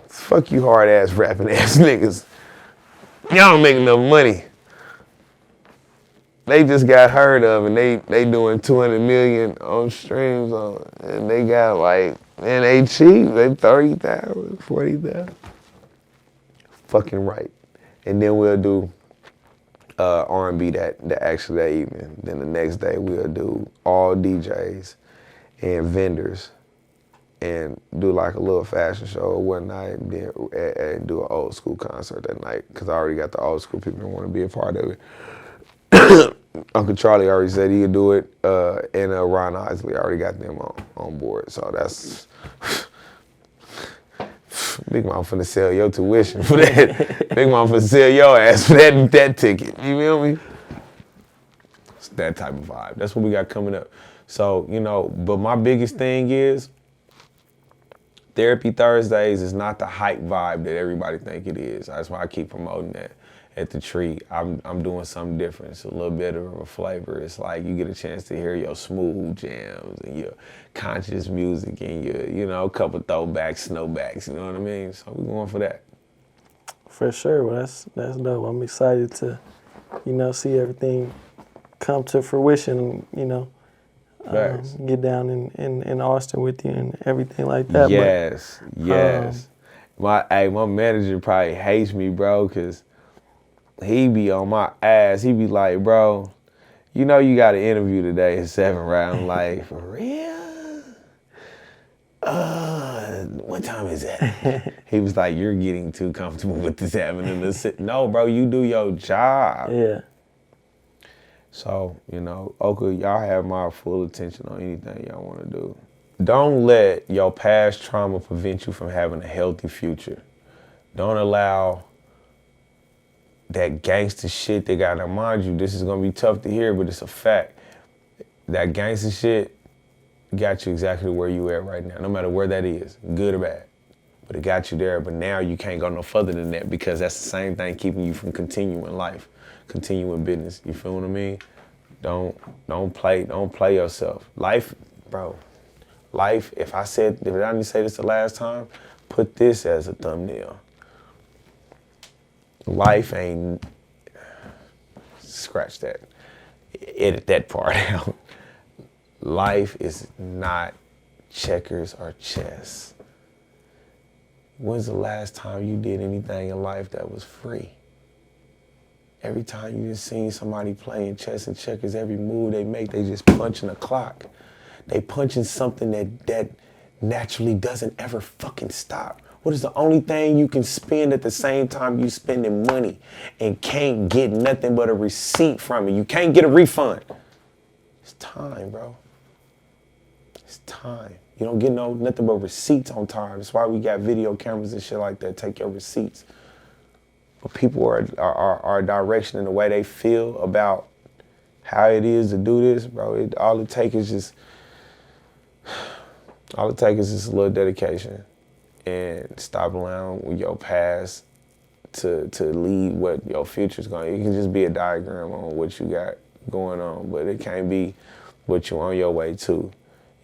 Fuck you hard ass rapping ass niggas. Y'all don't make enough money. They just got heard of and they doing 200 million on streams and they got like, and they cheap, they 30,000, 40,000. Fucking right. And then we'll do R&B that evening. Then the next day we'll do all DJs and vendors and do like a little fashion show one night and then and do an old school concert that night because I already got the old school people that want to be a part of it. Uncle Charlie already said he'd do it, and Ron Isley already got them on board. So that's Big Mom finna sell your tuition for that. Big Mom finna sell your ass for that ticket. You feel me? It's that type of vibe. That's what we got coming up. So, but my biggest thing is Therapy Thursdays is not the hype vibe that everybody think it is. That's why I keep promoting that. At the tree, I'm doing something different. It's a little bit of a flavor. It's like you get a chance to hear your smooth jams and your conscious music and your, a couple throwbacks, snowbacks, you know what I mean? So we're going for that. For sure. Well, that's dope. I'm excited to, see everything come to fruition, get down in Austin with you and everything like that. Yes. My manager probably hates me, bro, because he be on my ass. He be like, bro, you got an interview today at 7, right? I'm like, for real? What time is that? He was like, you're getting too comfortable with this happening. No, bro, you do your job. Yeah. So, OakA, y'all have my full attention on anything y'all want to do. Don't let your past trauma prevent you from having a healthy future. Don't allow that gangster shit they got to remind you. This is going to be tough to hear, but it's a fact. That gangster shit got you exactly where you at right now, no matter where that is, good or bad. But it got you there, but now you can't go no further than that because that's the same thing keeping you from continuing life, continuing business. You feel what I mean? Don't play yourself. Life, bro, if I didn't say this the last time, put this as a thumbnail. Life ain't, scratch that, edit that part out. Life is not checkers or chess. When's the last time you did anything in life that was free? Every time you just seen somebody playing chess and checkers, every move they make, they just punching a clock. They punching something that naturally doesn't ever fucking stop. What is the only thing you can spend at the same time you spending money and can't get nothing but a receipt from it? You can't get a refund. It's time, bro. It's time. You don't get nothing but receipts on time. That's why we got video cameras and shit like that. Take your receipts. But people are direction in the way they feel about how it is to do this, bro. All it takes is just a little dedication and stop allowing your past to lead what your future's going. It can just be a diagram on what you got going on, but it can't be what you on your way to.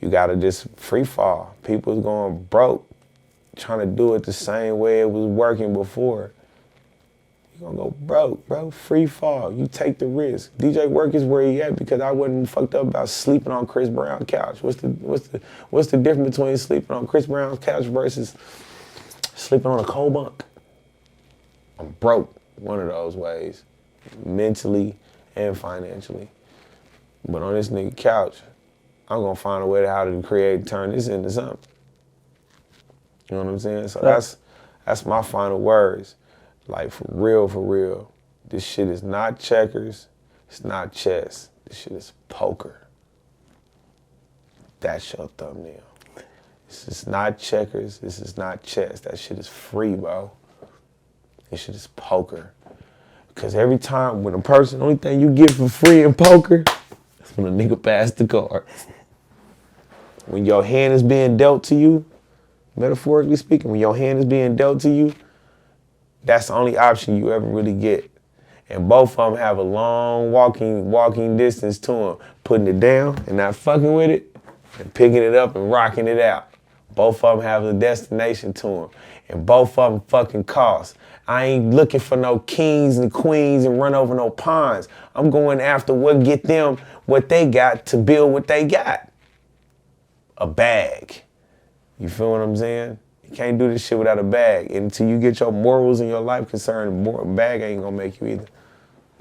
You gotta just free fall. People's going broke trying to do it the same way it was working before. You're gonna go broke, bro. Free fall. You take the risk. DJ Wurkk is where he at because I wasn't fucked up about sleeping on Chris Brown's couch. What's the difference between sleeping on Chris Brown's couch versus sleeping on a cold bunk? I'm broke one of those ways, mentally and financially. But on this nigga couch, I'm gonna find a way to how to turn this into something. You know what I'm saying? So that's my final words. Like, for real, this shit is not checkers, it's not chess, this shit is poker. That's your thumbnail. This is not checkers, this is not chess, that shit is free, bro. This shit is poker. Because every time when the only thing you get for free in poker, is when a nigga pass the cards. When your hand is being dealt to you, metaphorically speaking, when your hand is being dealt to you, that's the only option you ever really get. And both of them have a long walking distance to them. Putting it down and not fucking with it, and picking it up and rocking it out. Both of them have a destination to them. And both of them fucking cost. I ain't looking for no kings and queens and run over no pawns. I'm going after what get them what they got to build what they got. A bag. You feel what I'm saying? You can't do this shit without a bag. And until you get your morals in your life concerned, a bag ain't gonna make you either.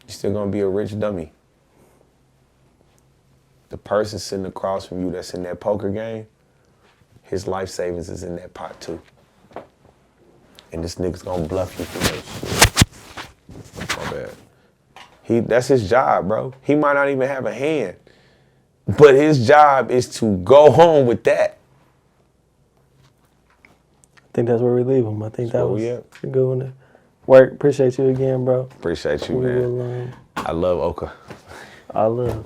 You're still gonna be a rich dummy. The person sitting across from you that's in that poker game, his life savings is in that pot too. And this nigga's gonna bluff you for that shit. My bad. That's his job, bro. He might not even have a hand. But his job is to go home with that. I think that's where we leave him. I think that was a good one. To Wurkk, appreciate you again, bro. Appreciate you, man. I love OakA. I love.